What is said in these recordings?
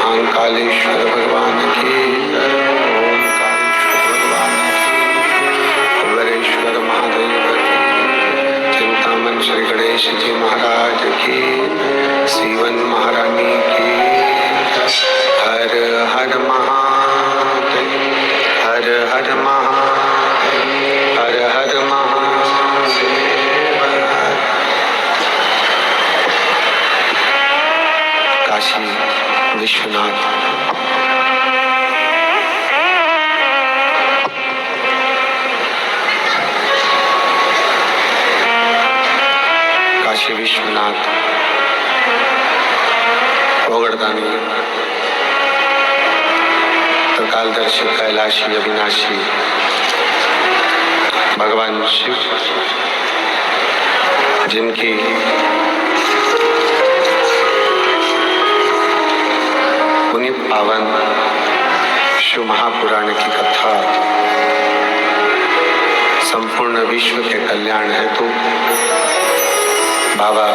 महाकालेश्वर भगवान की जय। ओंकारेश्वर भगवान की, कुबेरेश्वर महादेव की, चिंतामन श्री गणेश जी महाराज की, सीवन महारानी की जय। हर हर महादेव, हर हर महादेव, हर हर महादेव। काशी विश्वनाथ काशी विश्वनाथ ओगड़दानी त्रिकालदर्शी कैलाशी अविनाशी भगवान शिव, जिनकी पुनीत पावन शिव महापुराण की कथा संपूर्ण विश्व के कल्याण हेतु बाबा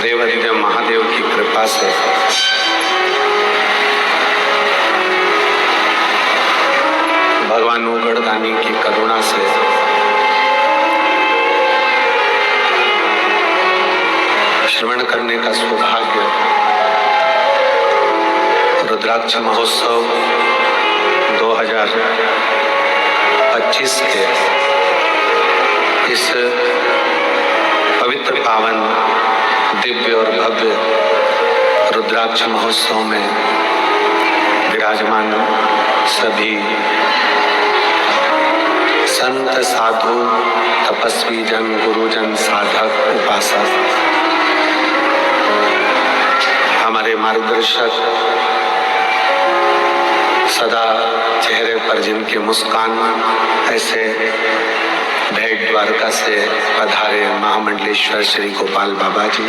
देवाधिदेव महादेव की कृपा से भगवान ओगड़दानी की करुणा से श्रवण करने का सौभाग्य रुद्राक्ष महोत्सव 2025 के इस पवित्र पावन दिव्य और भव्य रुद्राक्ष महोत्सव में विराजमान सभी संत साधु तपस्वी जन गुरुजन साधक उपासक हमारे मार्गदर्शक सदा चेहरे पर जिनकी मुस्कान ऐसे भेंट द्वारका से पधारे महामंडलेश्वर श्री गोपाल बाबा जी,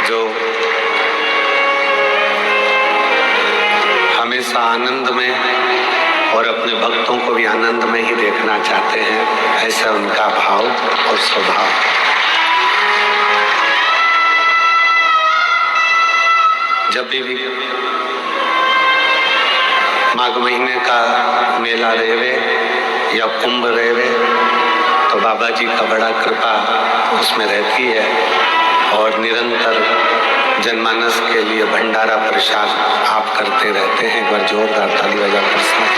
जो हमेशा आनंद में और अपने भक्तों को भी आनंद में ही देखना चाहते हैं, ऐसा उनका भाव और स्वभाव। जब भी माघ महीने का मेला रेवे या कुंभ रेवे तो बाबा जी का बड़ा कृपा उसमें रहती है और निरंतर जनमानस के लिए भंडारा प्रसाद आप करते रहते हैं। एक बार जोरदार ताली बजाकर साथ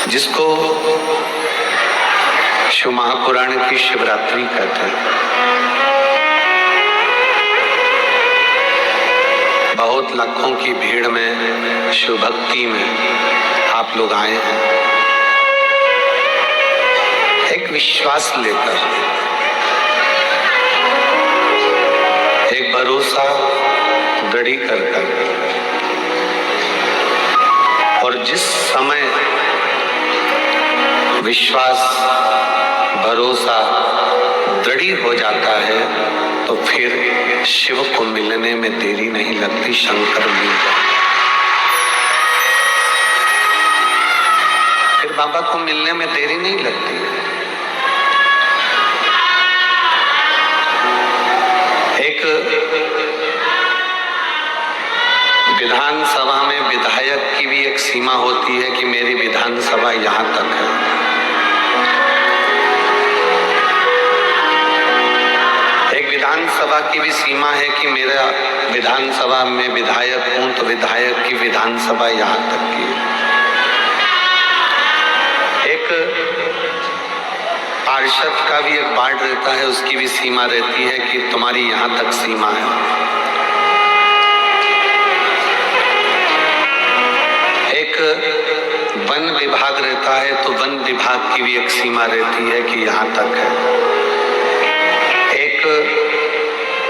जिसको शिव महापुराण की शिवरात्रि कहते हैं। बहुत लाखों की भीड़ में शिव भक्ति में आप लोग आए हैं, एक विश्वास लेकर, एक भरोसा दृढ़ी कर और जिस समय विश्वास भरोसा दृढ़ हो जाता है तो फिर शिव को मिलने में देरी नहीं लगती, शंकर मिल जाते। बाबा को मिलने में देरी नहीं लगती। एक विधानसभा में विधायक की भी एक सीमा होती है कि मेरी विधानसभा यहाँ तक है। एक विधानसभा की भी सीमा है कि मेरा विधानसभा में विधायक हूं तो विधायक की विधानसभा यहाँ तक की। एक पार्षद का भी एक वार्ड रहता है, उसकी भी सीमा रहती है कि तुम्हारी यहाँ तक सीमा है। एक वन विभाग रहता है तो वन विभाग की भी एक सीमा रहती है कि यहाँ तक है। एक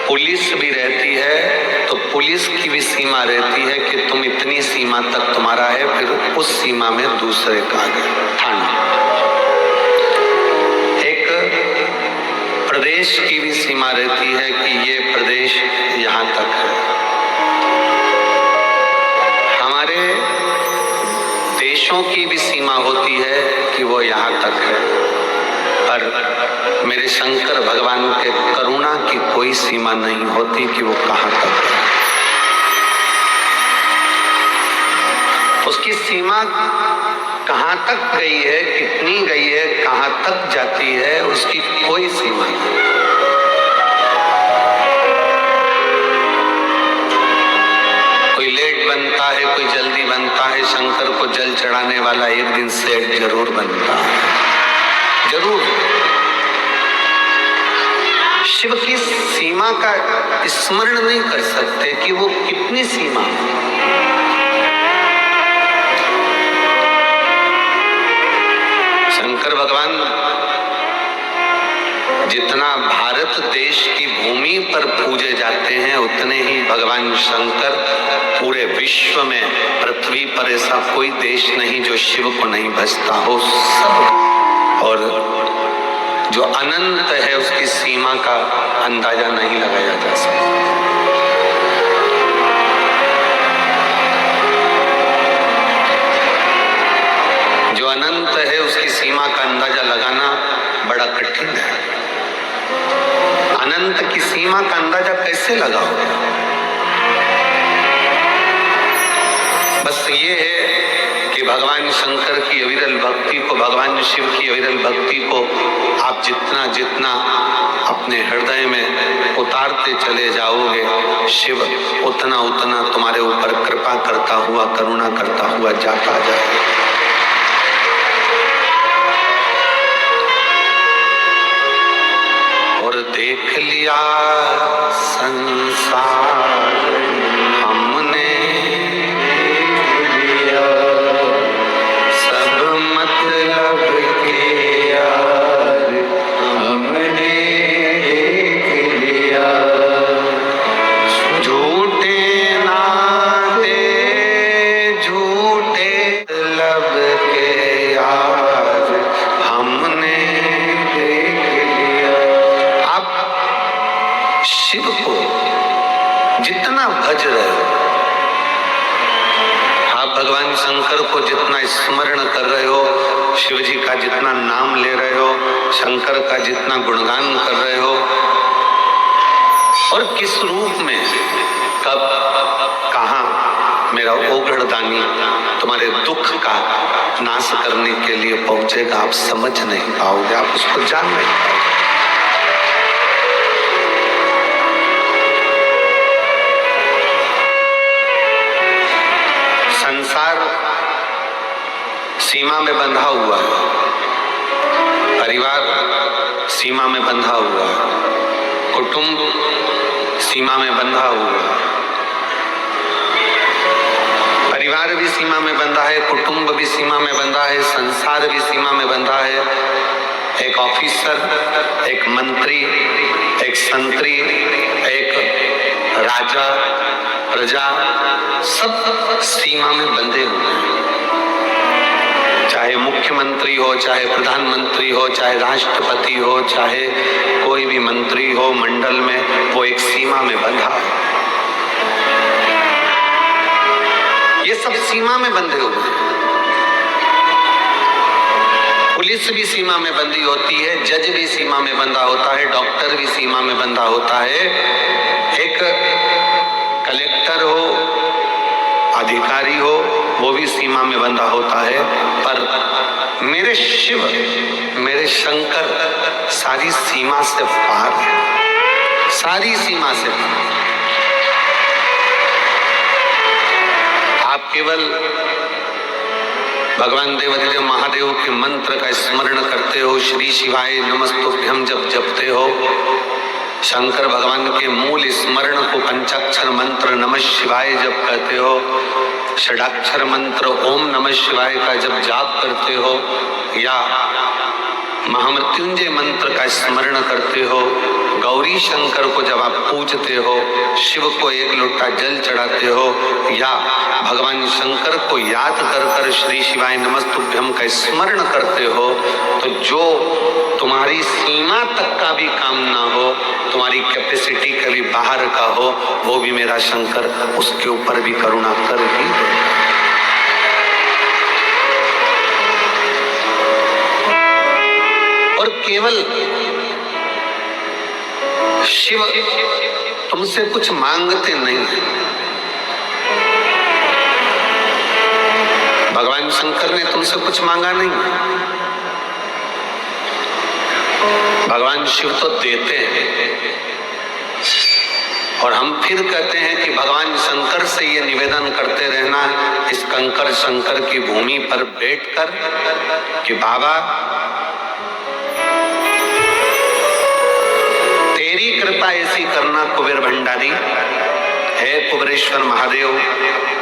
पुलिस भी रहती है तो पुलिस की भी सीमा रहती है कि तुम इतनी सीमा तक तुम्हारा है, फिर उस सीमा में दूसरे का आगे थाना। एक प्रदेश की भी सीमा रहती है कि ये प्रदेश यहाँ तक है। हमारे देशों की भी सीमा होती है कि वो यहाँ तक है, पर मेरे शंकर भगवान के करुणा की कोई सीमा नहीं होती कि वो कहाँ तक है। उसकी सीमा कहाँ तक गई है, कितनी गई है, कहाँ तक जाती है, उसकी कोई सीमा नहीं। कोई लेट बनता है, कोई जल्दी बनता है। शंकर को जल चढ़ाने वाला एक दिन सेठ जरूर बनता है, जरूर। शिव की सीमा का स्मरण नहीं कर सकते कि वो कितनी सीमा है। शंकर भगवान जितना भारत देश की भूमि पर पूजे जाते हैं, उतने ही भगवान शंकर पूरे विश्व में, पृथ्वी पर ऐसा कोई देश नहीं जो शिव को नहीं भजता हो। सब और जो अनंत है उसकी सीमा का अंदाजा नहीं लगाया जा सकता। जो अनंत है उसकी सीमा का अंदाजा लगाना बड़ा कठिन है। अनंत की सीमा का अंदाजा कैसे लगाओगे? बस ये है कि भगवान शंकर की अविरल भक्ति को, भगवान शिव की अविरल भक्ति को आप जितना जितना अपने हृदय में उतारते चले जाओगे, शिव उतना उतना तुम्हारे ऊपर कृपा करता हुआ, करुणा करता हुआ जाता जाएगा। और देख लिया संसार हमने, मतलब के यार हमने देख लिया। झूठे नाते झूठे लब के यार हमने देख लिया। आप शिव को जितना भज रहे हो, भगवान शंकर को जितना स्मरण कर रहे हो, शिव जी का जितना नाम ले रहे हो, शंकर का जितना गुणगान कर रहे हो, और किस रूप में, कब, कहाँ मेरा ओगढ़दानी तुम्हारे दुख का नाश करने के लिए पहुंचेगा, आप समझ नहीं पाओगे, आप उसको जान नहीं पाओगे। संसार सीमा में बंधा हुआ है, परिवार सीमा में बंधा हुआ है, कुटुंब सीमा में बंधा हुआ है। परिवार भी सीमा में बंधा है, कुटुंब भी सीमा में बंधा है, संसार भी सीमा में बंधा है। एक ऑफिसर, एक मंत्री, एक संतरी, एक राजा, प्रजा, सब सीमा में बंधे हुए हैं। चाहे मुख्यमंत्री हो, चाहे प्रधानमंत्री हो, चाहे राष्ट्रपति हो, चाहे कोई भी मंत्री हो मंडल में, वो एक सीमा में बंधा है। ये सब सीमा में बंधे हुए हैं। पुलिस भी सीमा में बंधी होती है, जज भी सीमा में बंधा होता है, डॉक्टर भी सीमा में बंधा होता है, एक कलेक्टर हो, अधिकारी हो, वो भी सीमा में बंधा होता है। पर मेरे शिव, मेरे शंकर सारी सीमा से पार है, सारी सीमा से पार। आप केवल भगवान देवाधिदेव महादेव के मंत्र का स्मरण करते हो, श्री शिवाय नमस्तुभ्यम जब जपते हो, शंकर भगवान के मूल स्मरण को पंचाक्षर मंत्र नमः शिवाय जब कहते हो, षडाक्षर मंत्र ओम नमः शिवाय का जब जाप करते हो, या महामृत्युंजय मंत्र का स्मरण करते हो, गौरी शंकर को जब आप पूजते हो, शिव को एक लोटा जल चढ़ाते हो, या भगवान शंकर को याद कर कर श्री शिवाय नमस्तुभ्यम का स्मरण करते हो, तो जो तुम्हारी सीमा तक का भी काम ना हो, तुम्हारी कैपेसिटी कभी बाहर का हो, वो भी मेरा शंकर उसके ऊपर भी करुणा कर ही देगा। और केवल शिव तुमसे कुछ मांगते नहीं है। भगवान शंकर ने तुमसे कुछ मांगा नहीं, भगवान शिव तो देते हैं। और हम फिर कहते हैं कि भगवान शंकर से ये निवेदन करते रहना इस कंकर शंकर की भूमि पर बैठकर कि बाबा तेरी कृपा ऐसी करना कुबेर भंडारी, हे कुबेरेश्वर महादेव,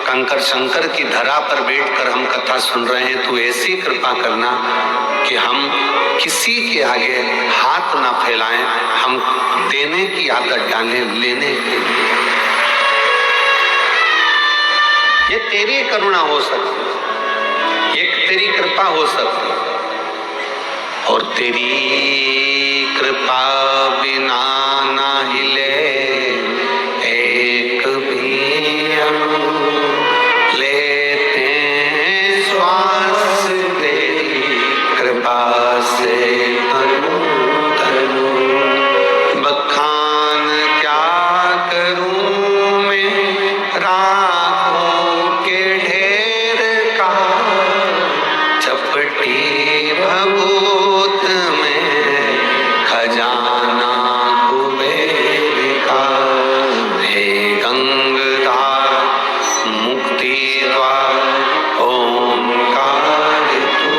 कंकर शंकर की धरा पर बैठकर हम कथा सुन रहे हैं, तू ऐसी कृपा करना कि हम किसी के आगे हाथ ना फैलाएं, हम देने की आदत डालें, लेने की। ये तेरी करुणा हो सकती, एक तेरी कृपा हो सकती, और तेरी कृपा बिना ना हिले एक भी अणु, लेते श्वास तेरी कृपा से तनु तनु। बखान क्या करूं मैं राखों के ढेर का, चपटी भभूत में खजाना कुबेर का। हे गंगाधार मुक्ति द्वार ओंकार तू,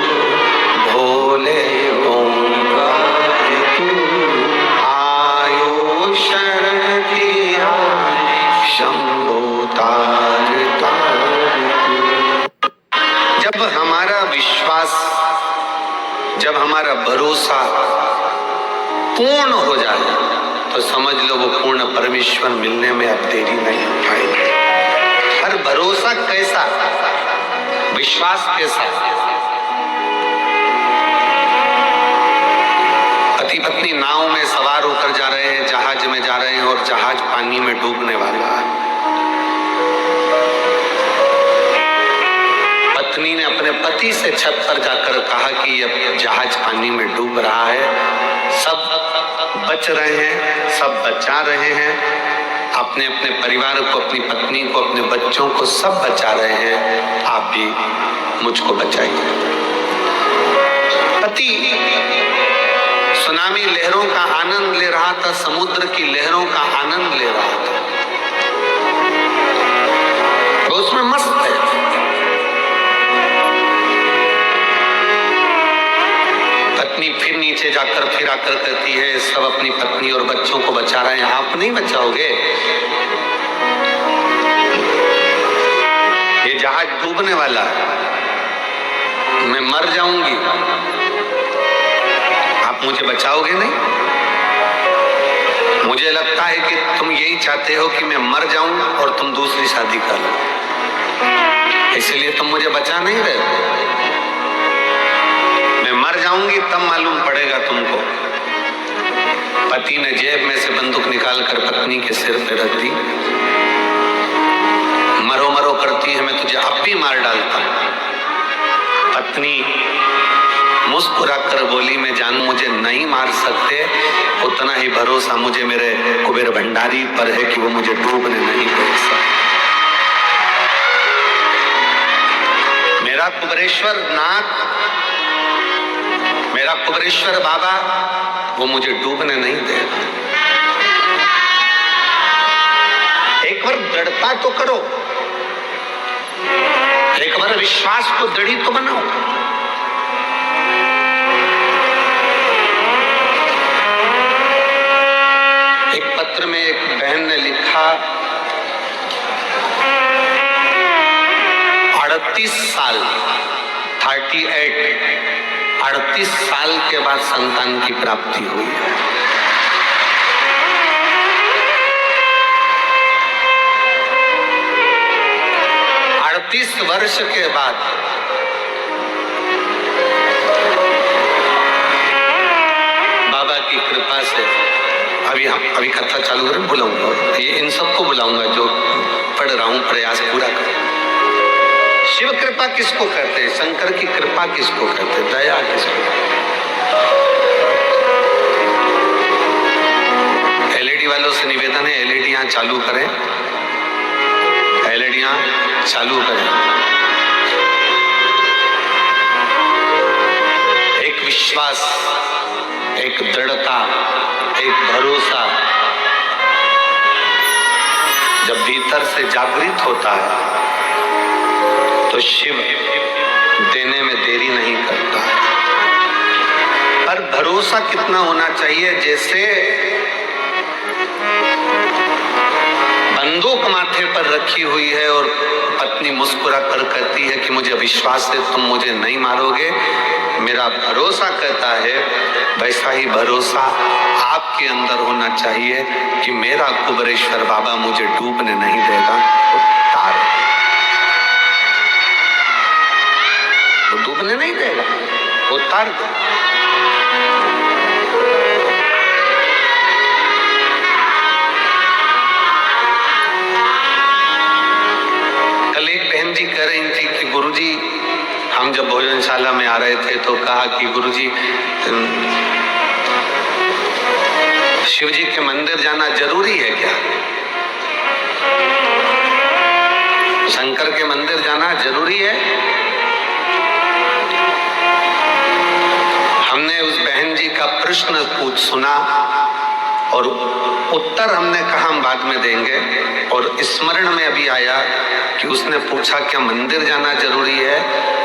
भोले ओंकार तू, आयो शरण की शंभो तार तार तू। जब हमारा विश्वास, जब हमारा भरोसा पूर्ण हो जाए तो समझ लो वो पूर्ण परमेश्वर मिलने में अब देरी नहीं हो पाएगी। हर भरोसा कैसा, विश्वास कैसा। पति पत्नी नाव में सवार होकर जा रहे हैं, जहाज में जा रहे हैं, और जहाज पानी में डूबने वाला है। पत्नी ने अपने पति से छत पर जाकर कहा कि अब जहाज पानी में डूब रहा है, सब बच रहे हैं, सब बचा रहे हैं, अपने अपने परिवार को, अपनी पत्नी को, अपने बच्चों को सब बचा रहे हैं, आप भी मुझको बचाइए। पति सुनामी लहरों का आनंद ले रहा था, समुद्र की लहरों का आनंद ले रहा था, वो उसमें मस्त है। पत्नी फिर नीचे जाकर फिर आकर कहती है, सब अपनी पत्नी और बच्चों को बचा रहे हैं, आप नहीं बचाओगे? ये जहाज डूबने वाला है, मैं मर जाऊंगी, आप मुझे बचाओगे नहीं? मुझे लगता है कि तुम यही चाहते हो कि मैं मर जाऊं और तुम दूसरी शादी कर लो, इसलिए तुम मुझे बचा नहीं रहे हो। मैं मर जाऊंगी तब मालूम पड़ेगा तुमको। पति ने जेब में से बंदूक निकालकर पत्नी के सिर पे रख दी। मरो मरो करती है, मैं तुझे अब भी मार डालता हूं। पत्नी मुस्कुरा कर बोली, मैं जानू मुझे नहीं मार सकते, उतना ही भरोसा मुझे मेरे कुबेर भंडारी पर है कि वो मुझे डूबने नहीं दे सकते। मेरा कुबेरेश्वर नाथ, मेरा कुबेरेश्वर बाबा, वो मुझे डूबने नहीं देगा। एक बार दृढ़ता तो करो, एक बार विश्वास को दृढ़ी तो बनाओ। एक पत्र में एक बहन ने लिखा, 38 साल 38 साल के बाद संतान की प्राप्ति हुई है। 38 वर्ष के बाद बाबा की कृपा से अभी कथा चालू करें, बुलाऊंगा ये इन सबको बुलाऊंगा जो पढ़ रहा हूं, प्रयास पूरा करें। शिव कृपा किसको कहते हैं? शंकर की कृपा किसको कहते हैं? दया किसको? एलईडी वालों से निवेदन है, एलईडी चालू करें, एलईडी चालू करें। एक विश्वास, एक दृढ़ता, एक भरोसा जब भीतर से जागृत होता है तो शिव देने में देरी नहीं करता। पर भरोसा कितना होना चाहिए? जैसे बंदूक माथे पर रखी हुई है और पत्नी मुस्कुरा कर कहती है कि मुझे विश्वास है तुम मुझे नहीं मारोगे, मेरा भरोसा कहता है, वैसा ही भरोसा आपके अंदर होना चाहिए कि मेरा कुबेरेश्वर बाबा मुझे डूबने नहीं देगा। वो डूबने नहीं देगा, वो तार दे। कल एक बहन जी कह रही थी कि गुरुजी, हम जब भोजनशाला में आ रहे थे तो कहा कि गुरुजी शिव जी के मंदिर जाना जरूरी है क्या? शंकर के मंदिर जाना जरूरी है? हमने उस बहन जी का प्रश्न सुना और उत्तर हमने कहा हम बाद में देंगे, और स्मरण में अभी आया कि उसने पूछा क्या मंदिर जाना जरूरी है?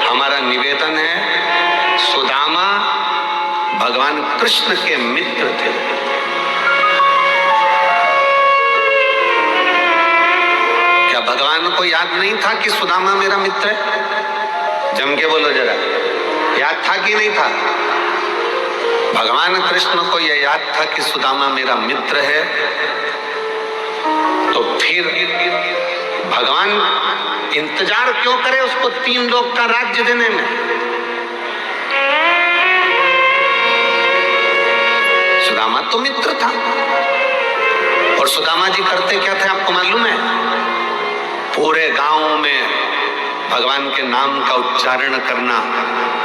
हमारा निवेदन है, सुदामा भगवान कृष्ण के मित्र थे। क्या भगवान को याद नहीं था कि सुदामा मेरा मित्र है? जम के बोलो जरा, याद था कि नहीं था? भगवान कृष्ण को यह याद था कि सुदामा मेरा मित्र है, तो फिर भगवान इंतजार क्यों करे उसको 3 लोक का राज्य देने में? सुदामा तो मित्र था। और सुदामा जी करते क्या थे आपको मालूम है? पूरे गांव में भगवान के नाम का उच्चारण करना,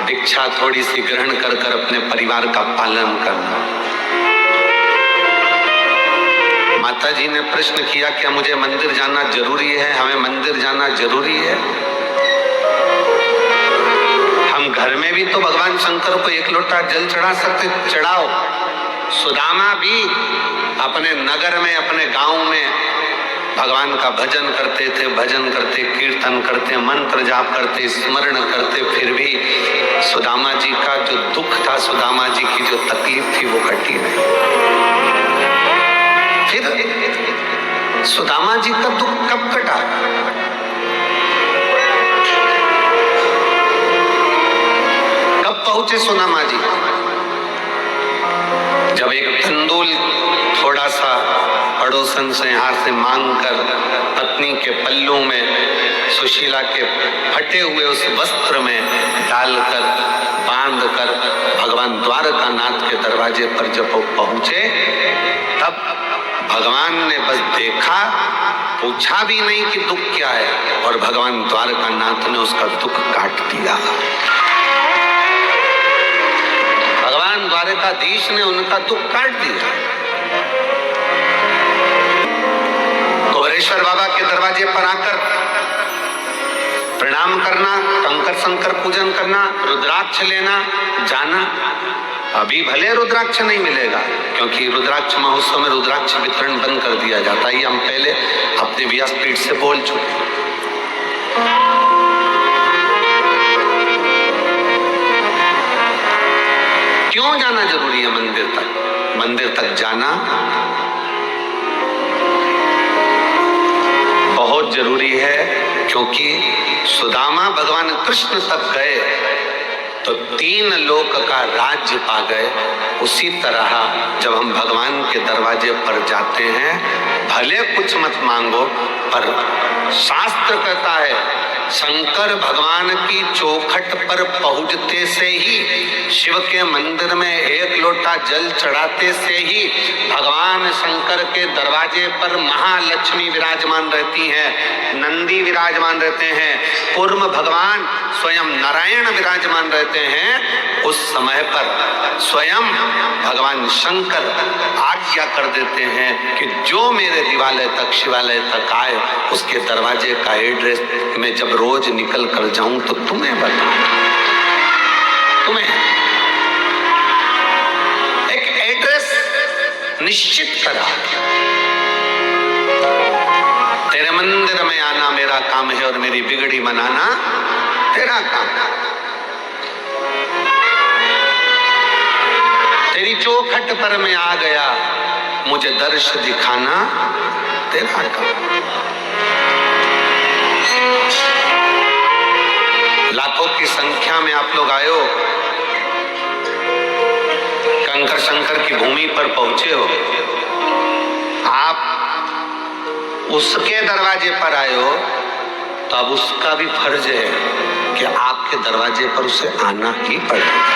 दीक्षा थोड़ी सी ग्रहण कर कर अपने परिवार का पालन करना। माता जी ने प्रश्न किया क्या मुझे मंदिर जाना जरूरी है? हमें मंदिर जाना जरूरी है। हम घर में भी तो भगवान शंकर को 1 लोटा जल चढ़ा सकते, चढ़ाओ। सुदामा भी अपने नगर में, अपने गांव में भगवान का भजन करते थे, भजन करते, कीर्तन करते, मंत्र जाप करते, स्मरण करते, फिर भी सुदामा जी का जो दुख था, सुदामा जी की जो तकलीफ थी वो कटी नहीं। फिर सुदामा जी का दुख कब कटा? कब पहुंचे सुदामा जी? जब एक तंदूल थोड़ा सा पड़ोसन से यहाँ से मांग कर पत्नी के पल्लू में सुशीला के फटे हुए उस वस्त्र में डालकर बांधकर भगवान द्वारकानाथ के दरवाजे पर जब वो पहुंचे, तब भगवान ने बस देखा, पूछा भी नहीं कि दुख क्या है, और भगवान द्वारकानाथ ने उसका दुख काट दिया। द्वारकाधीश ने उनका दुख काट दिया। कुबेरेश्वर बाबा के दरवाजे पर आकर प्रणाम करना, कंकर शंकर पूजन करना, रुद्राक्ष लेना, जाना। अभी भले रुद्राक्ष नहीं मिलेगा, क्योंकि रुद्राक्ष महोत्सव में रुद्राक्ष वितरण बंद कर दिया जाता है। ये हम पहले अपने व्यासपीठ से बोल चुके। क्यों जाना जरूरी है मंदिर तक? मंदिर तक जाना बहुत जरूरी है, क्योंकि सुदामा भगवान कृष्ण तक गए तो 3 लोक का राज्य पा गए। उसी तरह जब हम भगवान के दरवाजे पर जाते हैं, भले कुछ मत मांगो, पर शास्त्र कहता है शंकर भगवान की चौखट पर पहुंचते से ही, शिव के मंदिर में 1 लोटा जल चढ़ाते से ही भगवान शंकर के दरवाजे पर महालक्ष्मी विराजमान रहती हैं, नंदी विराजमान रहते हैं, कूर्म भगवान स्वयं नारायण विराजमान रहते हैं। उस समय पर स्वयं भगवान शंकर आज्ञा कर देते हैं कि जो मेरे दिवालय तक, शिवालय तक आए, उसके दरवाजे का एड्रेस मैं जब रोज निकल कर जाऊं तो तुम्हें बताऊं। तुम्हें एक एड्रेस निश्चित करा। तेरे मंदिर में आना मेरा काम है और मेरी बिगड़ी मनाना तेरा काम। तेरी चौखट पर मैं आ गया, मुझे दर्श दिखाना तेरा काम। लाखों की संख्या में आप लोग आए हो, कंकर शंकर की भूमि पर पहुंचे हो, आप उसके दरवाजे पर आए हो, तो अब उसका भी फर्ज है कि आपके दरवाजे पर उसे आना ही पड़ेगा।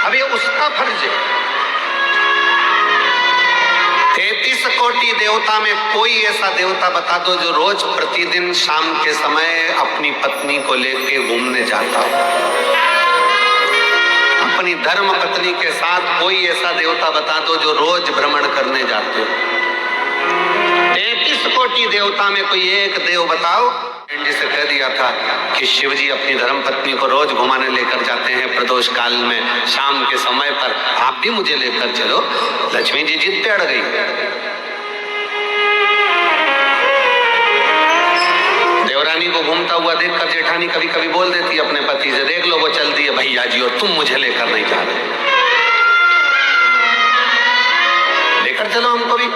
अब ये उसका फर्ज है। 33 कोटि देवता में कोई ऐसा देवता बता दो जो रोज प्रतिदिन शाम के समय अपनी पत्नी को लेके घूमने जाता हो। अपनी धर्म पत्नी के साथ कोई ऐसा देवता बता दो जो रोज भ्रमण करने जाते हो। 33 कोटि देवता में कोई एक देव बताओ। जिसे कह दिया था कि शिव जी अपनी धर्म पत्नी को रोज घुमाने लेकर जाते हैं प्रदोष काल में, शाम के समय पर आप भी मुझे लेकर चलो। लक्ष्मी जी जिद पे अड़ गई। देवरानी को घूमता हुआ देखकर जेठानी कभी कभी बोल देती है अपने पति से, देख लो वो चल दी है भैया जी और तुम मुझे लेकर नहीं जा रहे। लेकर चलो हमको भी,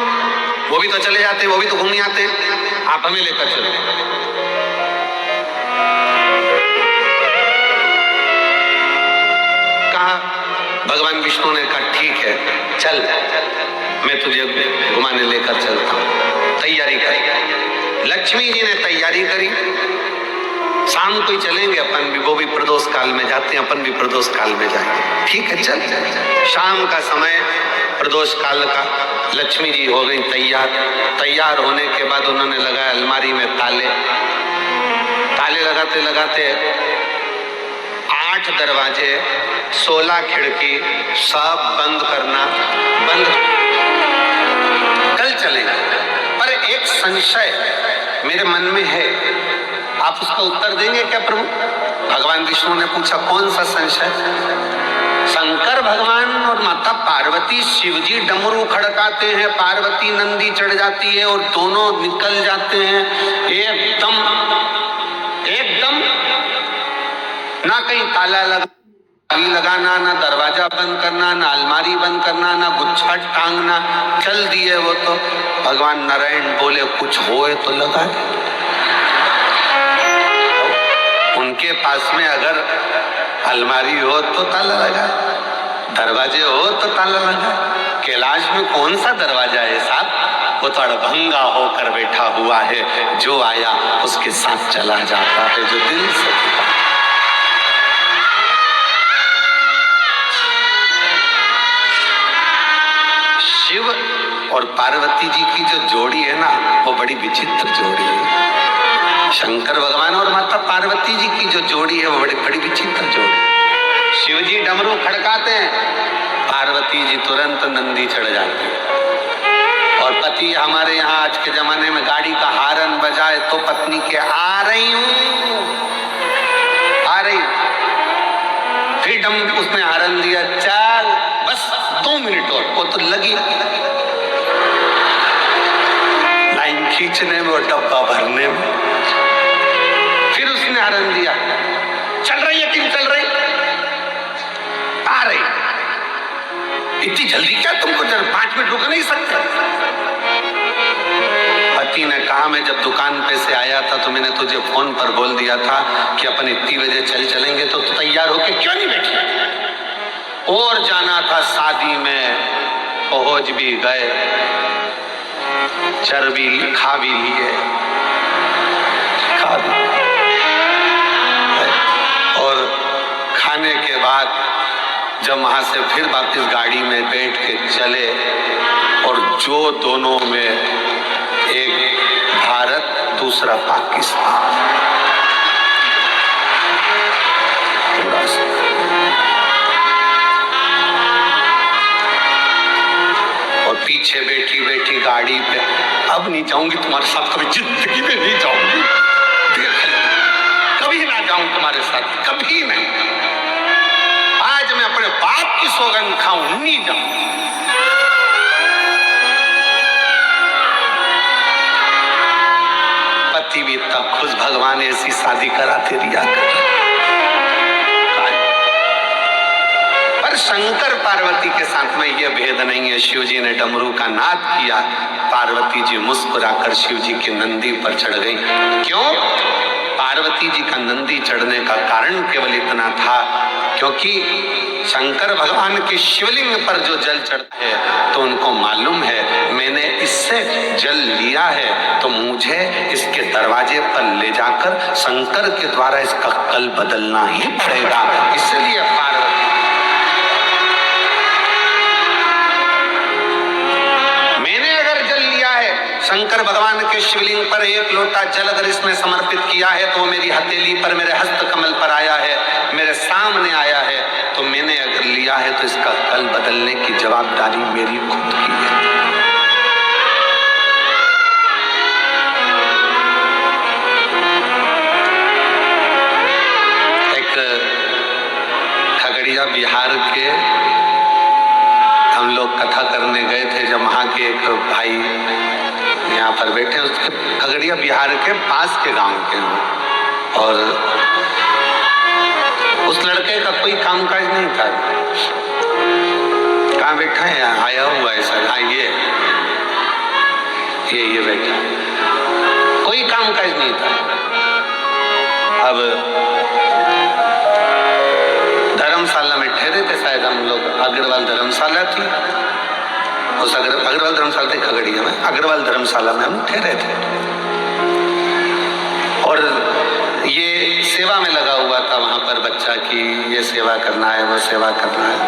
वो भी तो चले जाते, वो भी तो घूमने आते, आप हमें लेकर चलो। भगवान विष्णु ने कहा ठीक है चल, मैं तुझे घुमाने लेकर चलता हूँ, तैयारी कर। लक्ष्मी जी ने तैयारी करी, शाम को ही चलेंगे अपन भी, वो भी प्रदोष काल में जाते हैं, अपन भी प्रदोष काल में जाएंगे। ठीक है चल। शाम का समय प्रदोष काल का, लक्ष्मी जी हो गई तैयार। तैयार होने के बाद उन्होंने लगाया अलमारी में ताले। ताले लगाते लगाते 8 दरवाजे, 16 खिड़की, सब बंद करना, बंद। कल चलेंगे। पर एक संशय मेरे मन में है, आप उसका उत्तर देंगे क्या प्रभु? भगवान विष्णु ने पूछा कौन सा संशय? शंकर भगवान और माता पार्वती, शिव जी डमरू खड़काते हैं, पार्वती नंदी चढ़ जाती है और दोनों निकल जाते हैं एकदम ना कहीं ताला लगाना, ना दरवाजा बंद करना, ना अलमारी बंद करना, ना गुच्छा टांगना, चल दिए वो तो। भगवान नारायण बोले कुछ होए तो लगा दे। उनके पास में अगर अलमारी हो तो ताला लगा, दरवाजे हो तो ताला लगा। कैलाश में कौन सा दरवाजा है साहब? वो थोड़ा भंगा होकर बैठा हुआ है, जो आया उसके साथ चला जाता है, जो दिल से। शिव और पार्वती जी की जो जोड़ी है ना, वो बड़ी विचित्र जोड़ी है। शंकर भगवान और माता पार्वती जी की जो जोड़ी है वो बड़ी विचित्र जोड़ी। शिव जी डमरू खड़ा बताते हैं, पार्वती जी तुरंत नंदी चढ़ जाती है। और पति हमारे यहाँ आज के जमाने में गाड़ी का हारन बजाए तो पत्नी के आ रही हूं, आ रही। फिर डम उसने हारन दिया, चल बस 2 मिनट और। वो तो लगी लाइन खींचने में और डब्बा भरने में। फिर उसने हारन दिया, चल रही है कि चल रही, आ रही। इतनी जल्दी क्या, तुमको 5 मिनट रुक नहीं सकते? पति ने कहा, मैं जब दुकान पे से आया था तो मैंने तुझे फोन पर बोल दिया था कि अपन इतनी बजे चलेंगे, तो तैयार होके क्यों नहीं बैठी? और जाना था शादी में, पहुंच भी गए, चर्बी खा भी लिए, खा भी। और खाने के बाद जब वहां से फिर वापस गाड़ी में बैठ के चले, और जो दोनों में एक भारत दूसरा पाकिस्तान, और पीछे बैठी बैठी गाड़ी पे, अब नहीं जाऊंगी तुम्हारे साथ, कभी जिंदगी में नहीं जाऊंगी, कभी ना जाऊं तुम्हारे साथ, कभी नहीं। आज मैं अपने बाप की सौगंध खाऊं, नहीं जाऊं। पति भी इतना खुश, भगवान ऐसी शादी कराते रिया कर। पर शंकर पार्वती के साथ में यह भेद नहीं है। शिव जी ने डमरू का नाद किया, पार्वती जी मुस्कुराकर शिव जी के नंदी पर चढ़ गई। क्यों? पार्वती जी का नंदी चढ़ने का कारण केवल इतना था क्योंकि शंकर भगवान के शिवलिंग पर जो जल चढ़ता है तो उनको मालूम है मैंने इससे जल लिया है, तो मुझे इसके दरवाजे पर ले जाकर शंकर के द्वारा इसका कल बदलना ही पड़ेगा। इसलिए पार्वती, मैंने अगर जल लिया है शंकर भगवान के शिवलिंग पर, एक लोटा जल अगर इसमें समर्पित किया है तो मेरी हथेली पर, मेरे हस्त कमल पर आया है, मेरे सामने आया है, तो मैंने अगर लिया है तो इसका कल बदलने की जवाबदारी मेरी खुद की है। एक खगड़िया बिहार के हम लोग कथा करने गए थे, जब वहां के एक भाई यहाँ पर बैठे, उसके खगड़िया बिहार के पास के गांव के हैं, और उस लड़के का कोई कामकाज नहीं था। कहाँ बैठा है? आया हुआ है सर। हाँ, ये बैठा, कोई कामकाज नहीं था। अब धर्मशाला में ठहरे थे शायद हम लोग, अग्रवाल धर्मशाला थी, उस अग्रवाल धर्मशाला थी खगड़िया में, अग्रवाल धर्मशाला में हम ठहरे थे। और ये सेवा में लगा हुआ था वहां पर बच्चा की, ये सेवा करना है, वो सेवा करना है।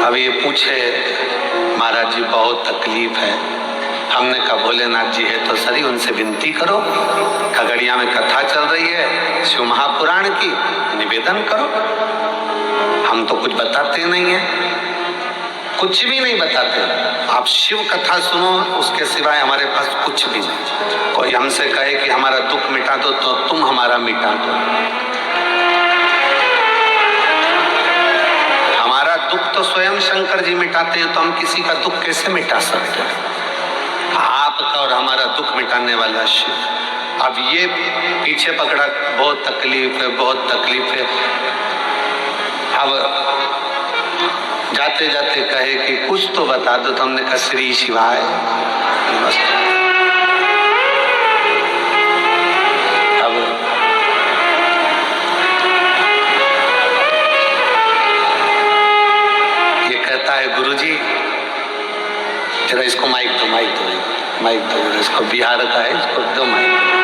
अब ये पूछे, महाराज जी बहुत तकलीफ है। हमने कहा भोलेनाथ जी है तो सरी, उनसे विनती करो, खगड़िया में कथा चल रही है शिव महापुराण की, निवेदन करो। हम तो कुछ बताते नहीं है, कुछ भी नहीं बताते। आप शिव कथा सुनो, उसके सिवाय हमारे पास कुछ भी नहीं। कोई हमसे कहे कि हमारा दुख मिटा दो तो तुम हमारा मिटा दो। हमारा दुख तो स्वयं शंकर जी मिटाते हैं, तो हम किसी का दुख कैसे मिटा सकते हैं? आपका और हमारा दुख मिटाने वाला शिव। अब ये पीछे पकड़ा, बहुत तकलीफ है, बहुत तकलीफ है। अब जाते जाते कहे कि कुछ तो बता दो, तो हमने कहा श्री शिवाय नमस्ते। अब ये कहता है गुरुजी जरा इसको माइक दो, माइक दो, माइक दो, इसको बिहार का है, इसको दो माइक।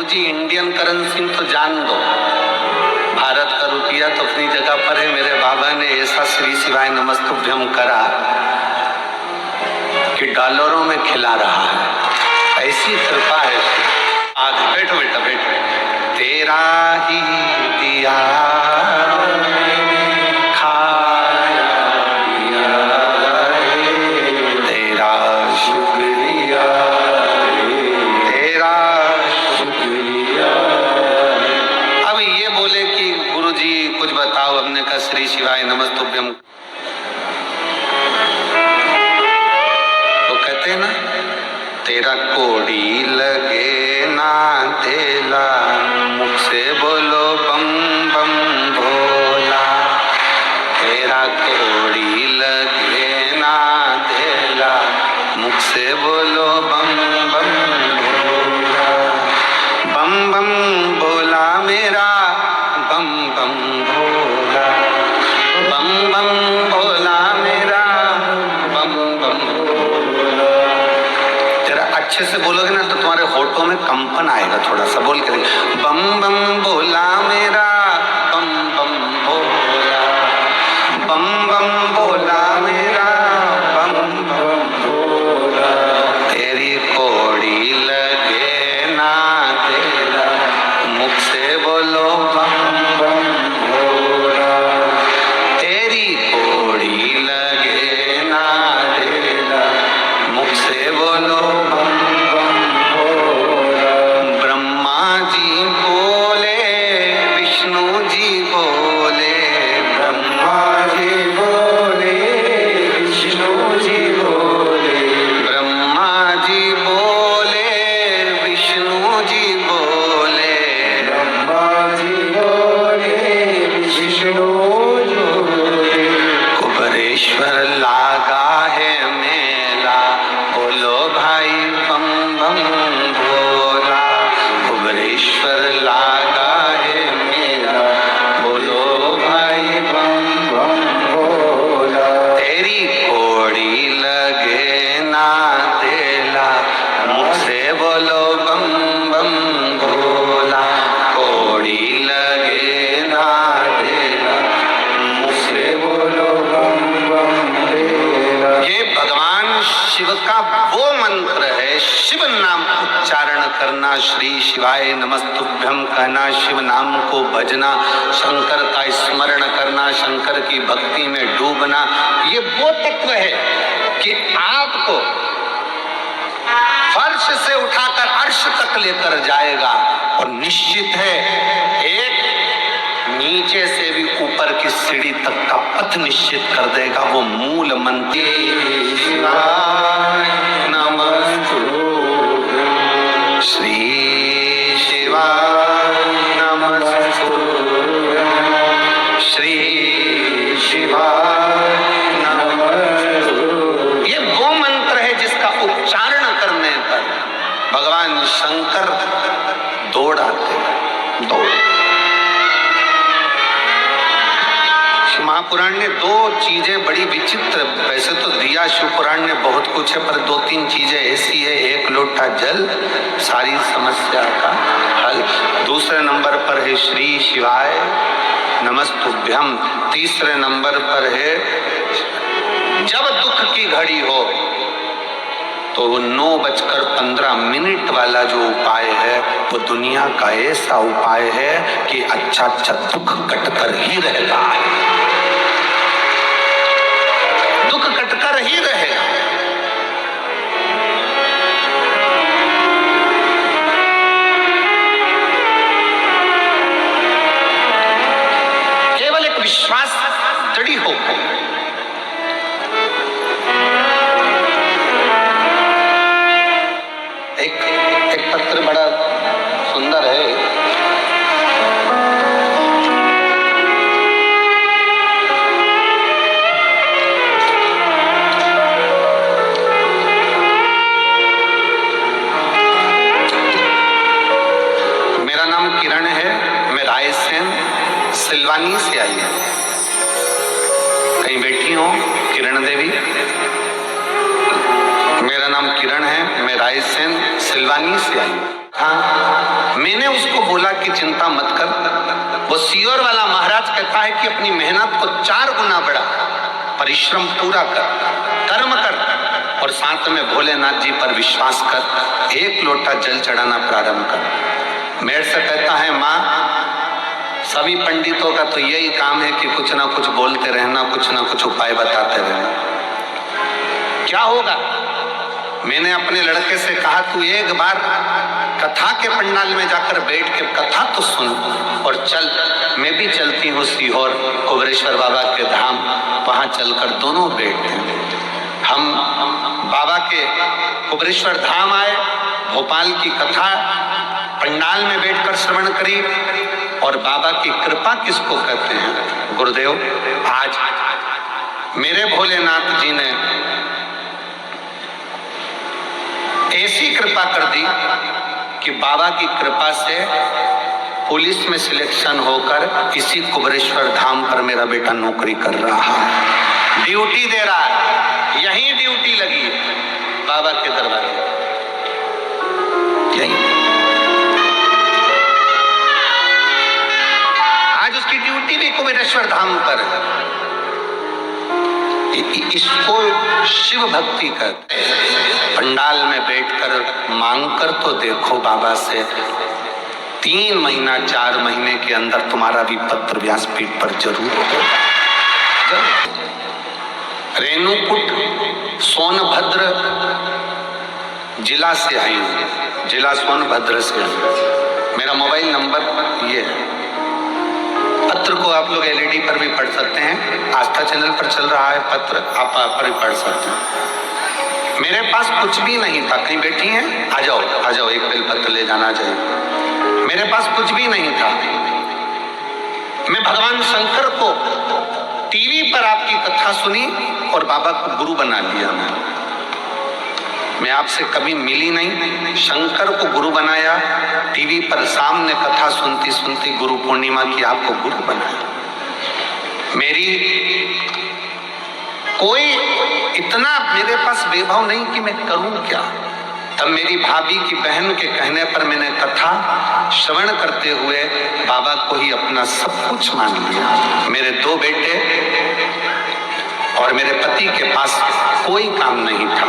गुरुजी इंडियन करेंसी तो जान दो, भारत का रुपया तो अपनी जगह पर है। मेरे बाबा ने ऐसा श्री शिवाय नमस्तुभ्यम करा कि डॉलरों में खिला रहा है, ऐसी कृपा है। आज बैठो बेटा बैठो। तेरा ही दिया खाया पिया तेरा शुक्रिया, तेरा शुक्रिया। अब ये बोले कि गुरुजी कुछ बताओ, हमने कहा श्री शिवाय नमस्तुभ्यम। तो कहते ना, तेरा कोड़ी लगे ना तेला, मुख से बोलो बम बम भोला। तेरा कोड़ी लगे ना तेला, मुख से बोलो बम बम भोला। बम बम भोला मेरा, बम बम भोला, बम बम भोला मेरा, बम बम भोला। जरा अच्छे से बोलोगे ना तो तुम्हारे होठों में कंपन आएगा, थोड़ा सा बोल के बम बम भोला मेरा, बम बम भोला, बम बम भोला मेरा, बम बम भोला। तेरी कोड़ी लगे ना तेरा, मुख से बोलो बम बम भोला। तेरी कोड़ी लगे ना तेरा, मुख से बोलो बम बम भोला। ब्रह्मा जी बोले, विष्णु जी बोले, ब्रह्मा जी बोले, विष्णु जी बोले, ब्रह्मा जी बोले, विष्णु जी बोले, ब्रह्मा जी बोले, विष्णु जी बोले। कुबेरेश्वर लागा है मेला, बोलो भाई बम बम भोला। कुबेरेश्वर लागा है मेला, बोलो भाई बम बम भोला। तेरी कोड़ी लगे ना तेला, मुख से बोलो बम बम भोला। कोड़ी लगे ना तेला, मुख से बोलो बम बम भोला। ये भगवान शिव का वो मंत्र है, शिव नाम उच्चारण करना, श्री शिवाय नमस्तुभ्यम कहना, शिव नाम को भजना, शंकर का स्मरण करना, शंकर की भक्ति में डूबना। ये वो तत्व है कि आपको फर्श से उठाकर अर्श तक लेकर जाएगा। और निश्चित है एक नीचे से भी ऊपर की सीढ़ी तक का पथ निश्चित कर देगा, वो मूल मंत्र। शिवाय नमस्तुभ्यम, श्री शिवाय नमस्तुभ्यम, श्री शिवाय नमस्तुभ्यम। ये वो मंत्र है जिसका उच्चारण करने पर भगवान शंकर दौड़ आते, दौड़। महापुराण ने दो चीजें बड़ी विचित्र, वैसे तो दिया शिव पुराण ने बहुत कुछ है, पर दो तीन चीजें ऐसी है। एक लोटा जल, सारी समस्या का हल। दूसरे नंबर पर है श्री शिवाय नमस्तुभ्यम। तीसरे नंबर पर है जब दुख की घड़ी हो तो 9:15 वाला जो उपाय है वो दुनिया का ऐसा उपाय है कि अच्छा दुख कटकर ही रहता है, दुख कटकर ही रहेगा। केवल एक विश्वास दृढ़ होकर एक पत्र बड़ा सुंदर है। मेरा नाम किरण है, मैं रायसेन सिलवानी से आई हूँ। कहीं बैठी हो किरण देवी? मेरा नाम किरण है, मैं रायसेन सिलवानी से आई हूँ। हाँ, मैं मैंने उसको बोला कि चिंता मत कर, वो सीहोर वाला महाराज कहता है कि अपनी मेहनत को 4 गुना बढ़ा, परिश्रम पूरा कर, कर्म कर और साथ में भोलेनाथ जी पर विश्वास कर, 1 लोटा जल चढ़ाना प्रारंभ कर। मेरे से कहता है माँ, सभी पंडितों का तो यही काम है कि कुछ ना कुछ बोलते रहना, कुछ ना कुछ उपाय बताते रहना, क्या होगा? मैंने अपने लड़के से कहा तू एक बार कथा के पंडाल में जाकर बैठ के कथा तो सुन और चल, मैं भी चलती हूँ सीहोर कुबेरेश्वर बाबा के धाम, वहां चलकर दोनों बैठते हैं। हम बाबा के कुबेरेश्वर धाम आए, भोपाल की कथा पंडाल में बैठकर श्रवण करी और बाबा की कृपा किसको कहते हैं? गुरुदेव, आज मेरे भोलेनाथ जी ने ऐसी कृपा कर दी कि बाबा की कृपा से पुलिस में सिलेक्शन होकर इसी कुबेरेश्वर धाम पर मेरा बेटा नौकरी कर रहा है, ड्यूटी दे रहा है, यही ड्यूटी लगी है बाबा के दरबार में, यही आज उसकी ड्यूटी भी कुबेरेश्वर धाम पर है। इसको शिव भक्ति कहते हैं। पंडाल में बैठकर मांगकर तो देखो बाबा से, 3 महीना 4 महीने के अंदर तुम्हारा भी पत्र व्यासपीठ पर जरूर होगा। रेणुकूट सोनभद्र जिला से आई हूँ, जिला सोनभद्र से। मेरा मोबाइल नंबर ये है। पत्र को आप लोग एलईडी पर भी पढ़ सकते हैं, आस्था चैनल पर चल रहा है पत्र, आप पर भी पढ़ सकते हैं। मेरे पास कुछ भी नहीं था, कहीं बैठी हैं, आ जाओ एक बेल पत्र ले जाना चाहिए। मेरे पास कुछ भी नहीं था, मैं भगवान शंकर को टीवी पर आपकी कथा सुनी और बाबा को गुरु बना लिया। मैं आपसे कभी मिली नहीं, शंकर को गुरु बनाया, टीवी पर सामने कथा सुनती सुनती गुरु पूर्णिमा की आपको गुरु बनाया। मेरी कोई इतना मेरे पास वैभव नहीं कि मैं करूं क्या। तब मेरी भाभी की बहन के कहने पर मैंने कथा श्रवण करते हुए बाबा को ही अपना सब कुछ मान लिया। मेरे 2 बेटे और मेरे पति के पास कोई काम नहीं था,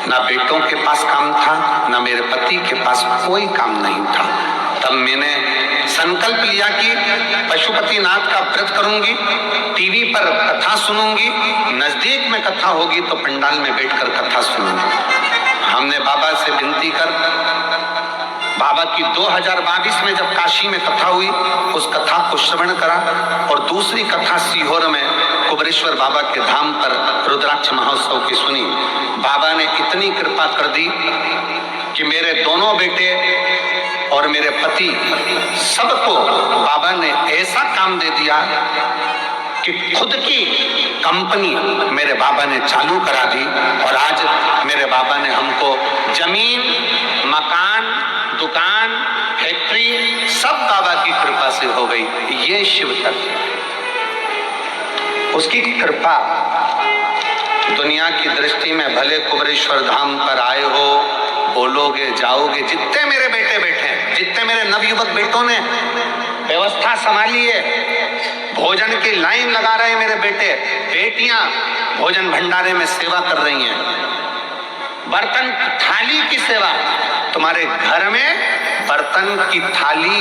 ना बेटों के पास काम था, ना मेरे पति के पास कोई काम नहीं था। तब मैंने संकल्प लिया कि पशुपतिनाथ का व्रत करूंगी, टीवी पर कथा सुनूंगी, नजदीक में कथा होगी तो पंडाल में बैठकर कथा सुनूंगी। हमने बाबा से विनती कर, बाबा की 2022 में जब काशी में कथा हुई, उस कथा को श्रवण करा और दूसरी कथा सीहोर में कुबेरेश्वर बाबा के धाम पर रुद्राक्ष महोत्सव की सुनी। बाबा ने इतनी कृपा कर दी कि मेरे दोनों बेटे और मेरे पति सबको बाबा ने ऐसा काम दे दिया कि खुद की कंपनी मेरे बाबा ने चालू करा दी और आज मेरे बाबा ने हमको जमीन, मकान, दुकान, फैक्ट्री सब बाबा की कृपा से हो गई। ये शिव तत्व, उसकी कृपा। दुनिया की दृष्टि में भले कुबेरेश्वर धाम पर आए हो, बोलोगे जाओगे, जितने मेरे बेटे बैठे हैं, जितने मेरे नवयुवक बेटों ने व्यवस्था संभाली है, भोजन की लाइन लगा रहे हैं मेरे बेटे, बेटियां भोजन भंडारे में सेवा कर रही हैं, बर्तन थाली की सेवा। तुम्हारे घर में बर्तन की थाली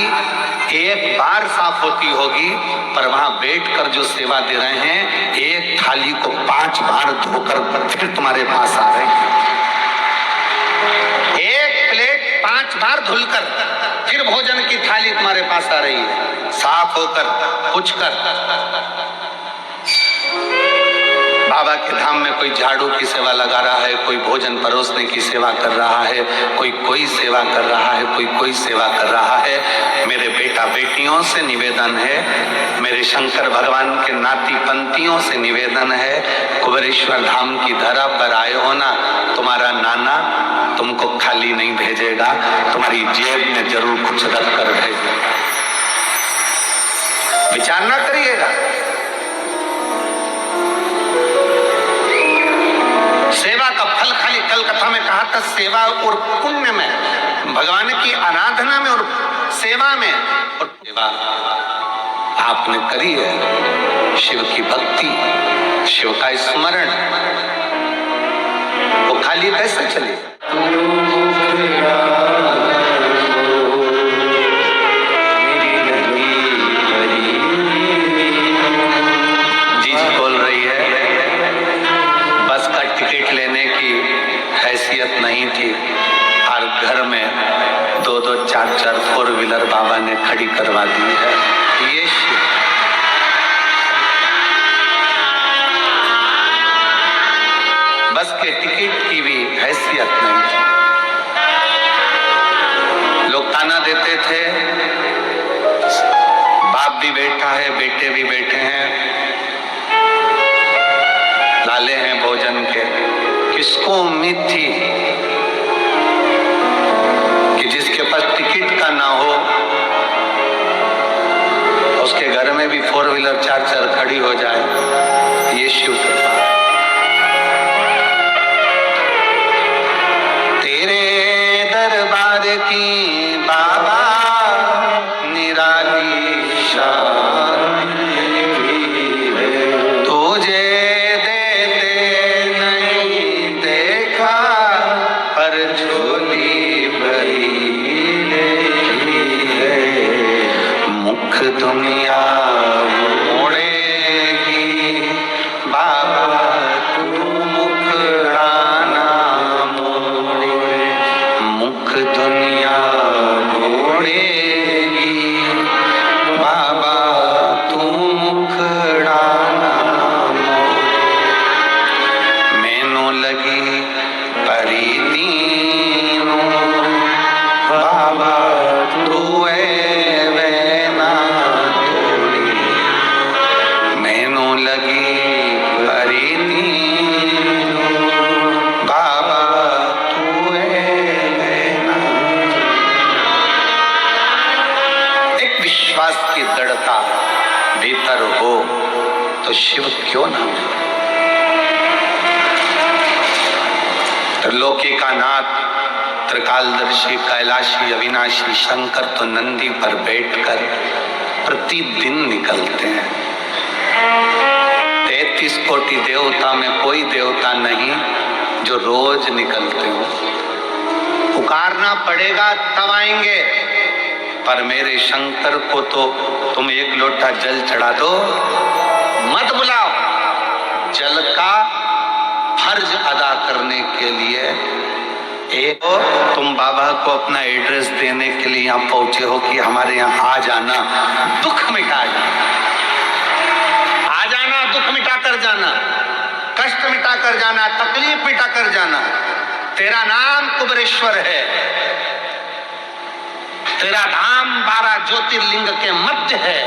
एक बार साफ होती होगी, पर वहां बैठकर जो सेवा दे रहे हैं, एक थाली को 5 बार धोकर फिर तुम्हारे पास आ रहे हैं। एक प्लेट 5 बार धुलकर फिर भोजन की थाली तुम्हारे पास आ रही है, साफ होकर, पुछकर। बाबा के धाम में कोई झाड़ू की सेवा लगा रहा है, कोई भोजन परोसने की सेवा कर रहा है, कोई सेवा कर रहा है, कोई सेवा कर रहा है। मेरे बेटा बेटियों से निवेदन है, मेरे शंकर भगवान के नाती पंथियों से निवेदन है, कुबेरेश्वर धाम की धरा पर आए हो ना, तुम्हारा नाना तुमको खाली नहीं भेजेगा, तुम्हारी जेब में जरूर कुछ रख कर भेजेगा। विचार ना करिएगा। सेवा का फल, खाली कल कथा में कहा था, सेवा और पुण्य में, भगवान की आराधना में और सेवा में, और सेवा आपने करी है, शिव की भक्ति, शिव का स्मरण, वो खाली कैसे चले? हैसियत नहीं थी और घर में 2-2, 4-4 फोर व्हीलर बाबा ने खड़ी करवा दी है। ये बस के टिकट की भी हैसियत नहीं थी। लोग ताना देते थे, बाप भी बैठा है, बेटे भी बैठे हैं, लाले हैं भोजन के। किसको उम्मीद थी कि जिसके पास टिकट का ना हो उसके घर में भी फोर व्हीलर 4-4 खड़ी हो जाए? ये शिव कृपा। तेरे दरबार की बाबा निराली शान, तुझे दुनिया मोड़ेगी बाबा, तू मुखड़ाना मोड़े, मुख दुनिया मोड़ेगी बाबा, तू मुखड़ाना मोड़े। मैनू लगी परी तीनों बाबा, तू की दृढ़ता भीतर हो तो शिव क्यों ना हो? त्रिलोकी का नाथ, त्रिकालदर्शी, कैलाशी, अविनाशी शंकर तो नंदी पर बैठकर प्रतिदिन निकलते हैं। 33 कोटि देवता में कोई देवता नहीं जो रोज निकलते हो। पुकारना पड़ेगा तब आएंगे, पर मेरे शंकर को तो तुम एक लोटा जल चढ़ा दो, मत बुलाओ। जल का फर्ज अदा करने के लिए एक तुम बाबा को अपना एड्रेस देने के लिए यहाँ पहुंचे हो कि हमारे यहाँ आ जाना, दुख मिटा जाना, आ जाना, दुख मिटा कर जाना, कष्ट मिटा कर जाना, तकलीफ मिटा कर जाना। तेरा नाम कुबरेश्वर है, तेरा धाम 12 ज्योतिर्लिंग के मध्य है।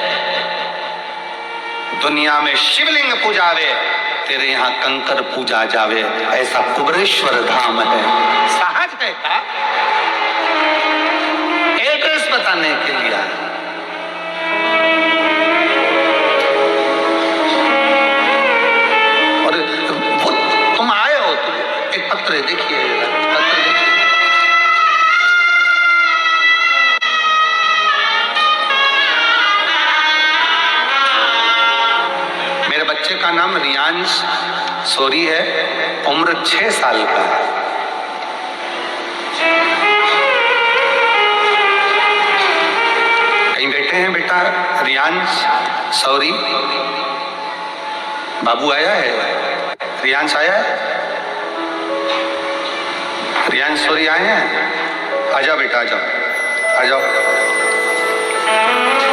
दुनिया में शिवलिंग पूजावे, तेरे यहाँ कंकर पूजा जावे, ऐसा कुबरेश्वर धाम है। सहज है का एड्रेस बताने के लिए। और वो तुम आए हो, तुम एक पत्र देखिए, पत्र देखिए। बच्चे का नाम रियांश सोरी है, उम्र 6 साल का है। कहीं बैठे हैं बेटा रियांश सौरी? बाबू आया है? रियांश आया है? रियांश सौरी आए हैं? आ जाओ बेटा, आ जाओ, आ जाओ।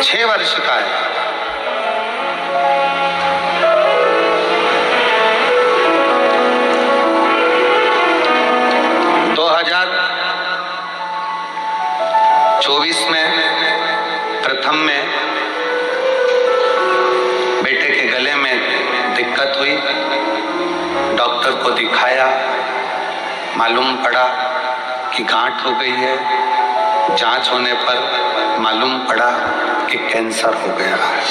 6 वर्ष का है। प्रथम में बेटे के गले में दिक्कत हुई, डॉक्टर को दिखाया, मालूम पड़ा कि गांठ हो गई है। जांच होने पर मालूम पड़ा कि कैंसर हो गया है।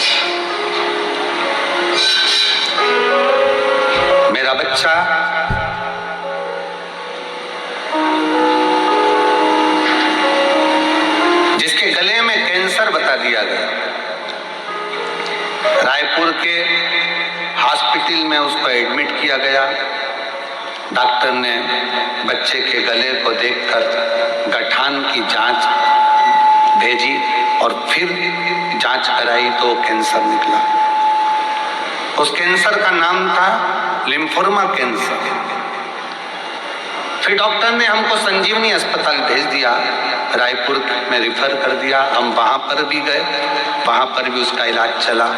मेरा बच्चा जिसके गले में दिया गया। रायपुर के हॉस्पिटल में उसको एडमिट किया गया। डॉक्टर ने बच्चे के गले को देखकर गठान की जांच भेजी और फिर जांच कराई तो कैंसर निकला। उस कैंसर का नाम था लिम्फोमा कैंसर। फिर डॉक्टर ने हमको संजीवनी अस्पताल भेज दिया, रायपुर में रिफर कर दिया। हम वहां पर भी गए, वहां पर भी उसका इलाज चला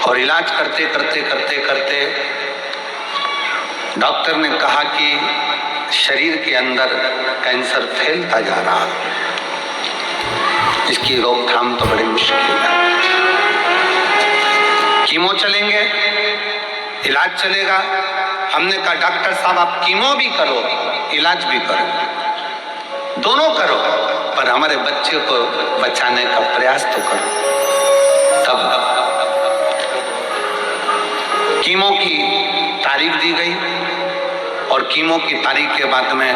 और इलाज करते करते करते करते डॉक्टर ने कहा कि शरीर के अंदर कैंसर फैलता जा रहा, इसकी रोकथाम तो बड़ी मुश्किल है। कीमो चलेंगे, इलाज चलेगा। हमने कहा डॉक्टर साहब आप कीमो भी करो, इलाज भी करो, दोनों करो, पर हमारे बच्चे को बचाने का प्रयास तो करो। तब कीमो की तारीख दी गई और कीमो की तारीख के बाद में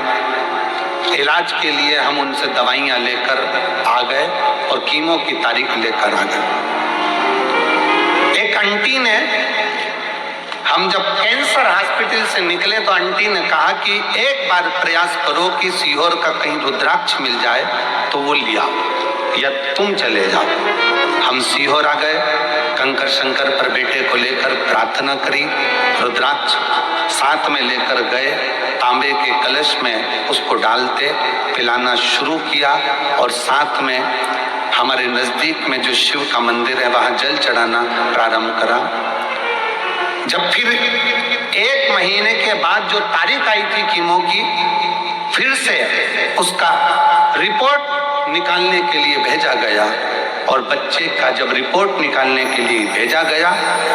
इलाज के लिए हम उनसे दवाइयां लेकर आ गए और कीमो की तारीख लेकर आ गए। एक आंटी ने, हम जब कैंसर हॉस्पिटल से निकले तो आंटी ने कहा कि एक बार प्रयास करो कि सीहोर का कहीं रुद्राक्ष मिल जाए तो वो लिया या तुम चले जाओ। हम सीहोर आ गए, कंकर शंकर पर बेटे को लेकर प्रार्थना करी, रुद्राक्ष साथ में लेकर गए, तांबे के कलश में उसको डालते पिलाना शुरू किया और साथ में हमारे नजदीक में जो शिव का मंदिर है वहां जल चढ़ाना प्रारंभ करा। जब फिर 1 महीने के बाद जो तारीख आई थी कीमो की, फिर से उसका रिपोर्ट निकालने के लिए भेजा गया और बच्चे का जब रिपोर्ट निकालने के लिए भेजा गया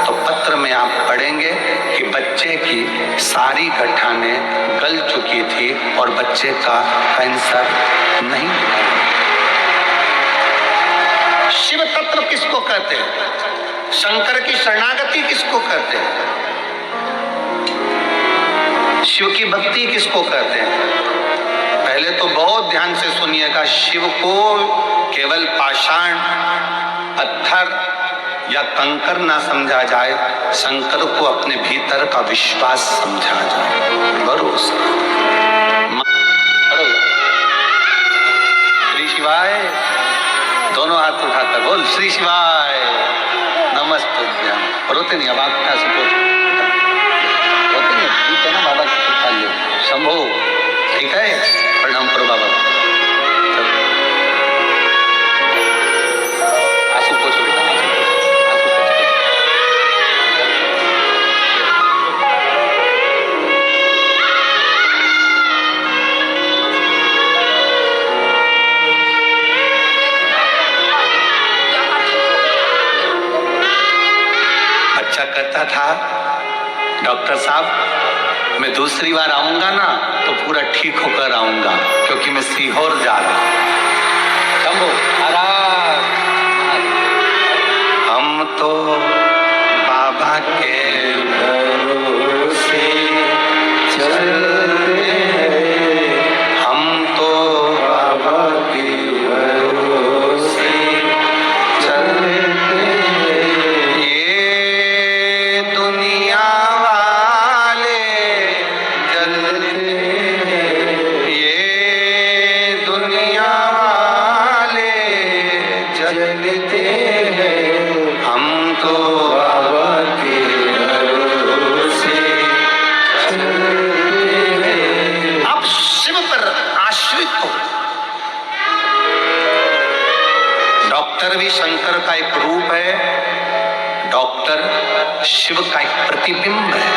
तो पत्र में आप पढ़ेंगे कि बच्चे की सारी गठानें गल चुकी थी और बच्चे का कैंसर नहीं निकला। शिव तत्व किसको कहते हैं? शंकर की शरणागति किसको कहते हैं? शिव की भक्ति किसको कहते हैं? पहले तो बहुत ध्यान से सुनिएगा। शिव को केवल पाषाण, पत्थर या कंकर ना समझा जाए, शंकर को अपने भीतर का विश्वास समझा जाए, भरोसा। श्री शिवाय, दोनों हाथ उठाकर बोल श्री शिवाय नमस्तुभ्यं। रोते नहीं, अब आप क्या सपोर्ट रोते नहीं, ठीक है ना? बाबा की कृपा लो, शंभो, ठीक है? प्रणाम करो बाबा। आंसू पोछो बेटा, आंसू पोछो। बच्चा कहता था डॉक्टर साहब मैं दूसरी बार आऊंगा ना तो पूरा ठीक होकर आऊंगा, क्योंकि मैं सीहोर जा रहा हूं। शंभो महाराज, हम तो बाबा के भरोसे चलते हैं, हम तो बाबा के भरोसे चलते हैं। ये दुनिया वाले जलते हैं, ये दुनिया वाले जलते हैं, हम तो बाबा के भरोसे चलते हैं। आप शिव पर आश्रित हो। डॉक्टर भी शंकर का एक रूप है, डॉक्टर शिव का एक प्रतिबिंब है।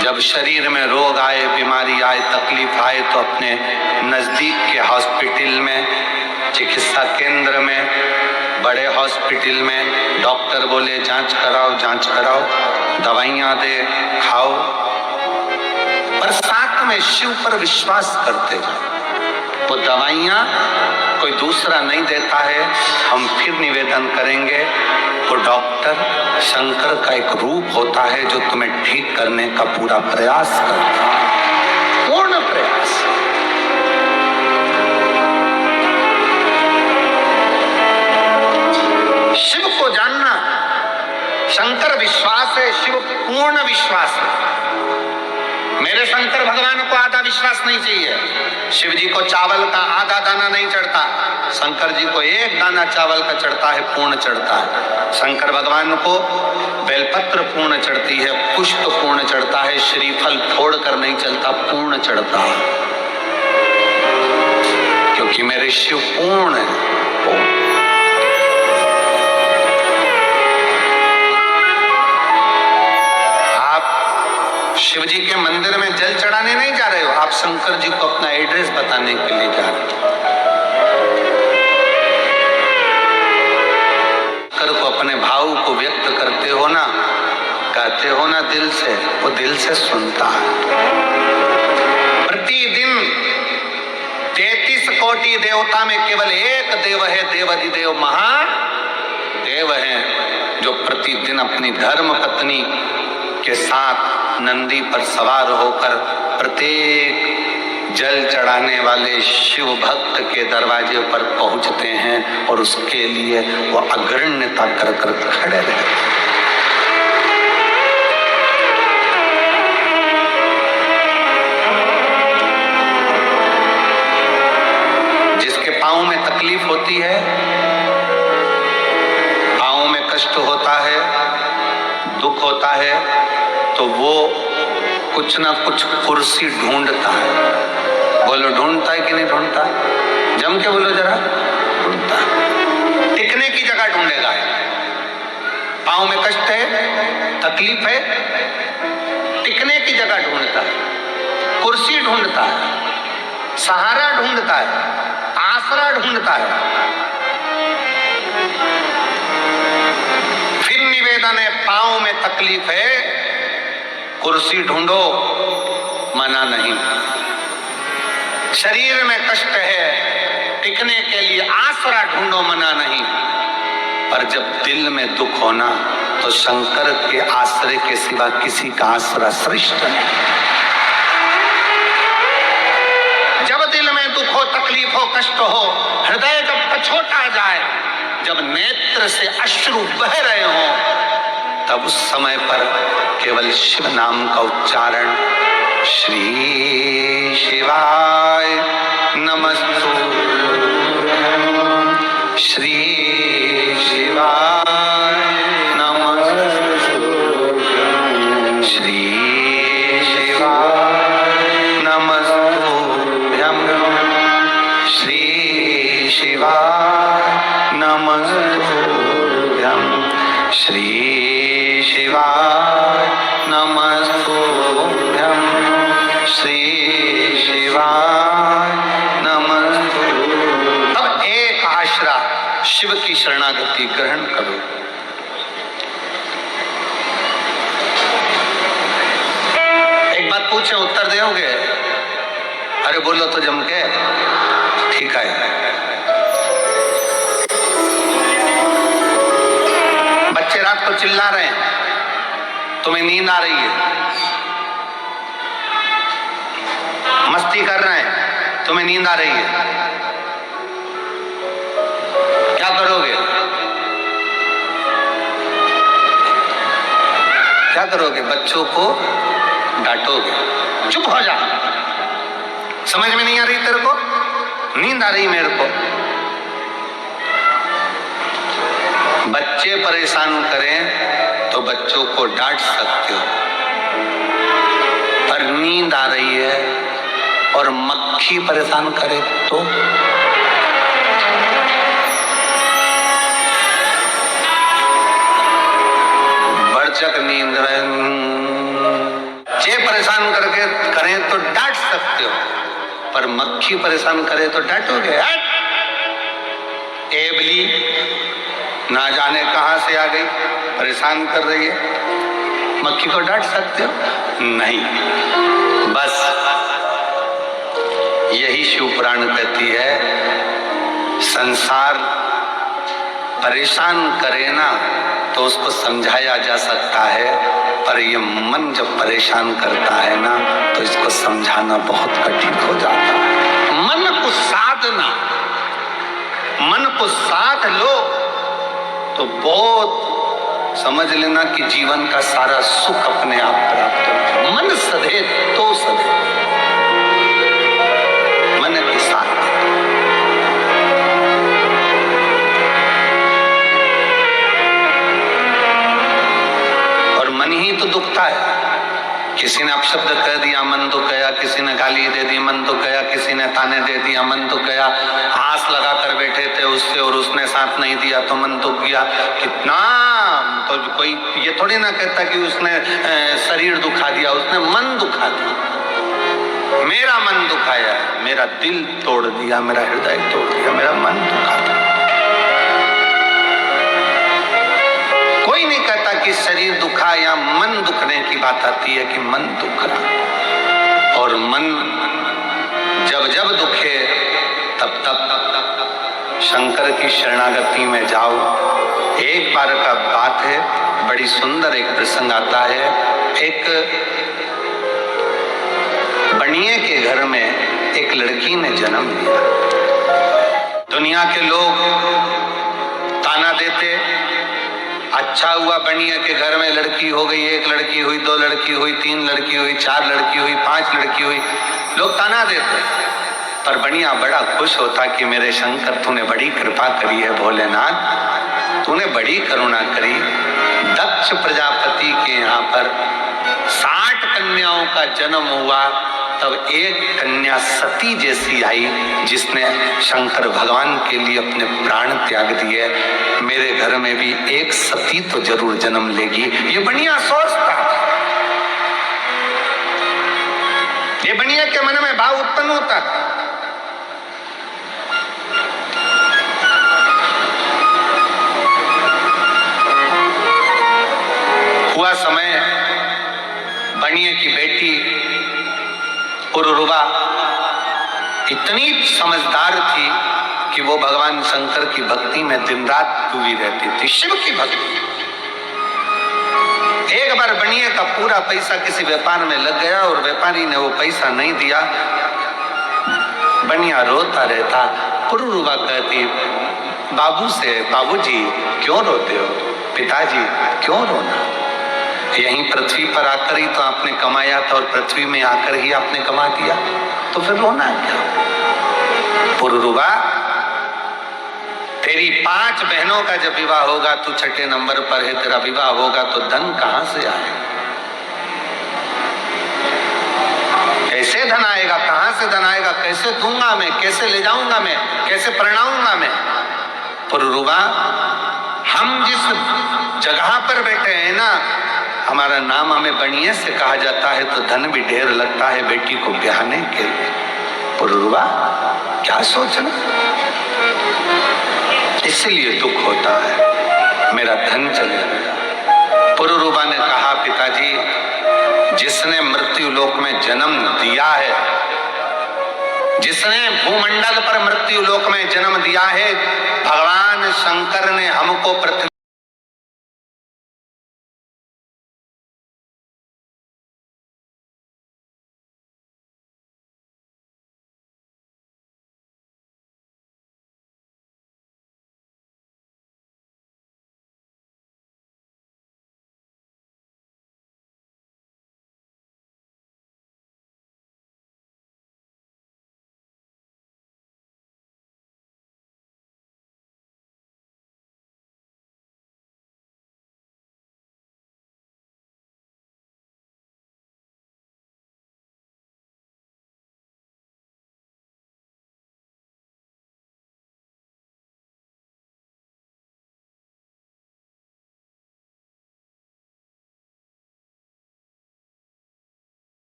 जब शरीर में रोग आए, बीमारी आए, तकलीफ आए तो अपने नजदीक के हॉस्पिटल में, चिकित्सा केंद्र में, बड़े हॉस्पिटल में डॉक्टर बोले जांच कराओ, जांच कराओ, दवाइयां दे, खाओ, पर साथ में शिव पर विश्वास करते जाओ। वो दवाइयां कोई दूसरा नहीं देता है। हम फिर निवेदन करेंगे, वो डॉक्टर शंकर का एक रूप होता है जो तुम्हें ठीक करने का पूरा प्रयास करता है, पूर्ण प्रयास। विश्वास नहीं चाहिए। शिव जी को चावल का आधा दाना नहीं चढ़ता, शंकर जी को एक दाना चावल का चढ़ता है, पूर्ण चढ़ता है। शंकर भगवान को बेलपत्र पूर्ण चढ़ती है, पुष्प पूर्ण चढ़ता है, श्रीफल फोड़ कर नहीं चलता, पूर्ण चढ़ता है, क्योंकि मेरे शिव पूर्ण है। शिव जी के मंदिर में जल चढ़ाने नहीं जा रहे हो, आप शंकर जी को अपना एड्रेस बताने के लिए जा रहे हो। शंकर को अपने भाव को व्यक्त करते हो ना, कहते हो ना दिल से, वो दिल से सुनता है। प्रतिदिन 33 कोटि देवता में केवल एक देव है, देवाधिदेव महादेव है, जो प्रतिदिन अपनी धर्म पत्नी के साथ नंदी पर सवार होकर प्रत्येक जल चढ़ाने वाले शिव भक्त के दरवाजे पर पहुंचते हैं और उसके लिए वो अग्रण्यता कर कर खड़े रहते हैं। जिसके पांव में तकलीफ होती है, पांव में कष्ट होता है, दुख होता है, तो वो कुछ ना कुछ कुर्सी ढूंढता है। बोलो ढूंढता है कि नहीं ढूंढता? जम के बोलो जरा, ढूंढता है। टिकने की जगह ढूंढेगा। पांव में कष्ट है, तकलीफ है, टिकने की जगह ढूंढता है, कुर्सी ढूंढता है, सहारा ढूंढता है, आसरा ढूंढता है। फिर निवेदन है, पांव में तकलीफ है, कुर्सी ढूंढो, मना नहीं। शरीर में कष्ट है, टिकने के लिए आसरा ढूंढो, मना नहीं। पर जब दिल में दुख होना, तो शंकर के आश्रय के सिवा किसी का आसरा श्रेष्ठ नहीं। जब दिल में दुख हो, तकलीफ हो, कष्ट हो, हृदय जब कछोटा जाए, जब नेत्र से अश्रु बह रहे हो, तब उस समय पर केवल शिव नाम का उच्चारण, श्री शिवाय नमस्तुभ्यं, श्री शिवाय नमस्तुभ्यं, श्री शिवाय नमस्तुभ्यं, श्री शिवाय नमस्तुभ्यं, श्री शिवाय नमस्तुभ्यं, श्री शिवाय नमस्तुभ्यं। अब एक आश्रा शिव की शरणागति ग्रहण करो। एक बात पूछे, उत्तर दोगे? अरे बोलो तो जम के, ठीक है। बच्चे रात को चिल्ला रहे हैं, तुम्हें नींद आ रही है, मस्ती कर रहे हैं, तुम्हें नींद आ रही है, क्या करोगे? क्या करोगे? बच्चों को डांटोगे, चुप हो जा, समझ में नहीं आ रही तेरे को, नींद आ रही मेरे को। बच्चे परेशान करें तो बच्चों को डांट सकते हो, पर नींद आ रही है और मक्खी परेशान करे तो? बड़चक नींद जे परेशान करके करें तो डांट सकते हो, पर मक्खी परेशान करे तो डांटोगे? एबली ना जाने कहां से आ गई, परेशान कर रही है, मक्खी को डांट सकते हो? नहीं। बस यही शिव पुराण कहती है, संसार परेशान करे ना तो उसको समझाया जा सकता है, पर ये मन जब परेशान करता है ना तो इसको समझाना बहुत कठिन हो जाता है। मन को साधना, मन को साध लो तो बहुत समझ लेना कि जीवन का सारा सुख अपने आप प्राप्त होगा। मन सधे तो सधे। किसी ने अपशब्द कह दिया, मन दुख गया। किसी ने गाली दे दी, मन दुख गया। किसी ने ताने दे दिया, मन दुख गया। आस लगा कर बैठे थे उससे और उसने साथ नहीं दिया तो मन दुख गया। कितना तो कोई ये थोड़ी ना कहता कि उसने शरीर दुखा दिया, उसने मन दुखा दिया। मेरा मन दुखाया, मेरा दिल तोड़ दिया, मेरा हृदय तोड़ दिया, मेरा मन दुखा दिया। कोई नहीं कहता कि शरीर दुखा या मन दुखने की बात आती है कि मन दुखा। और मन जब जब दुखे तब तब शंकर की शरणागति में जाओ। एक बार का बात है, बड़ी सुंदर एक प्रसंग आता है। एक बनिए के घर में एक लड़की ने जन्म लिया। दुनिया के लोग ताना देते, अच्छा हुआ बनिए के घर में लड़की हो गई, एक लड़की हुई, दो लड़की हुई, तीन लड़की हुई, चार लड़की हुई, पांच लड़की हुई, लोग ताना देते। पर बनिया बड़ा खुश होता कि मेरे शंकर तूने बड़ी कृपा करी है, भोलेनाथ तूने बड़ी करुणा करी। दक्ष प्रजापति के यहाँ पर 60 कन्याओं का जन्म हुआ, तब एक कन्या सती जैसी आई जिसने शंकर भगवान के लिए अपने प्राण त्याग दिए। मेरे घर में भी एक सती तो जरूर जन्म लेगी, ये बनिया सोचता। ये बनिया के मन में भाव उत्पन्न होता। हुआ समय, बनिए की बेटी पुरुरुवा इतनी समझदार थी कि वो भगवान शंकर की भक्ति में दिन रात डूबी रहती थी, शिव की भक्ति। एक बार बनिए का पूरा पैसा किसी व्यापार में लग गया और व्यापारी ने वो पैसा नहीं दिया। बनिया रोता रहता। पुरुरुवा कहती बाबू से, बाबूजी क्यों रोते हो? पिताजी क्यों रोना? यहीं पृथ्वी पर आकर ही तो आपने कमाया था और पृथ्वी में आकर ही आपने कमा दिया, तो फिर रोना क्या? पुरुरुवा, तेरी 5 बहनों का जब विवाह होगा, तू छठे नंबर पर है, तेरा विवाह होगा तो धन कहां से आएगा? कैसे धन आएगा? कहां से धन आएगा? कैसे दूंगा मैं? कैसे ले जाऊंगा मैं? कैसे परिणाऊंगा मैं? पुरुरुवा, हम जिस जगह पर बैठे हैं ना, हमारा नाम हमें बनिए से कहा जाता है, तो धन भी ढेर लगता है बेटी को ब्याहने के लिए। पुरुरुवा, क्या सोचना, इसलिए दुख होता है, मेरा धन चले गया। पुरुरुवा ने कहा पिताजी, जिसने मृत्यु लोक में जन्म दिया है, जिसने भूमंडल पर मृत्यु लोक में जन्म दिया है, भगवान शंकर ने हमको पृथ्वी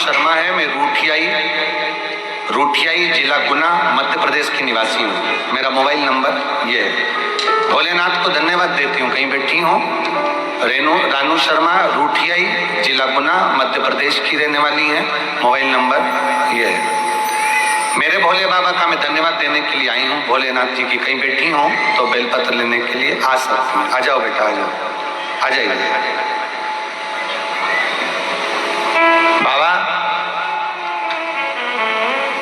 शर्मा है। मैं रूठियाई जिला गुना मध्य प्रदेश की निवासी हूँ। मेरा मोबाइल नंबर ये है। भोलेनाथ को धन्यवाद देती हूँ। कहीं बैठी हूँ। रानू शर्मा, रूठियाई जिला गुना मध्य प्रदेश की रहने वाली है। मोबाइल नंबर ये है। मेरे भोले बाबा का मैं धन्यवाद देने के लिए आई हूँ। भोलेनाथ जी की कहीं बैठी हूँ तो बेलपत्र लेने के लिए आ सकती हूँ। आ जाओ बेटा, आ जाओ, आ जाइए। बाबा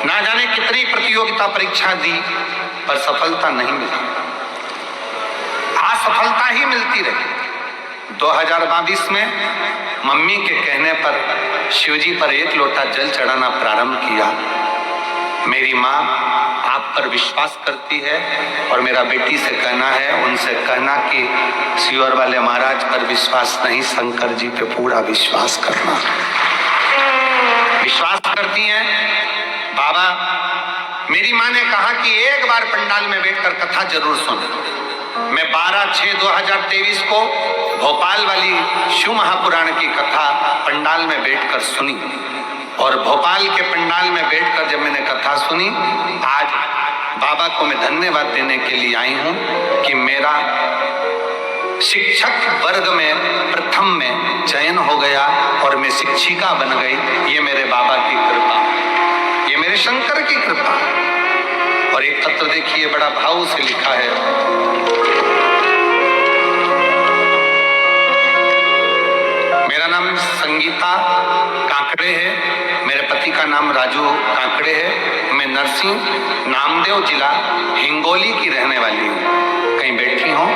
ना जाने कितनी प्रतियोगिता परीक्षा दी पर सफलता नहीं मिली। असफलता ही मिलती रही। 2022 में मम्मी के कहने पर शिवजी पर 1 लोटा जल चढ़ाना प्रारंभ किया। मेरी माँ आप पर विश्वास करती है और मेरा बेटी से कहना है, उनसे कहना कि सियोर वाले महाराज पर विश्वास नहीं, शंकर जी पे पूरा विश्वास करना। विश्वास करती हैं। बाबा, मेरी माँ ने कहा कि एक बार पंडाल में बैठकर कथा जरूर सुन। मैं 12/6/2023 को भोपाल वाली शिव महापुराण की कथा पंडाल में बैठकर सुनी और भोपाल के पंडाल में बैठकर जब मैंने कथा सुनी, आज बाबा को मैं धन्यवाद देने के लिए आई हूं कि मेरा शिक्षक वर्ग में प्रथम में चयन हो गया और मैं शिक्षिका बन गई। ये मेरे बाबा की कृपा, ये मेरे शंकर की कृपा। और एक पत्र देखिए, बड़ा भाव से लिखा है। मेरा नाम संगीता काकड़े है। मेरे पति का नाम राजू काकड़े है। मैं नरसिंह नामदेव जिला हिंगोली की रहने वाली हूँ। कहीं बैठी हूँ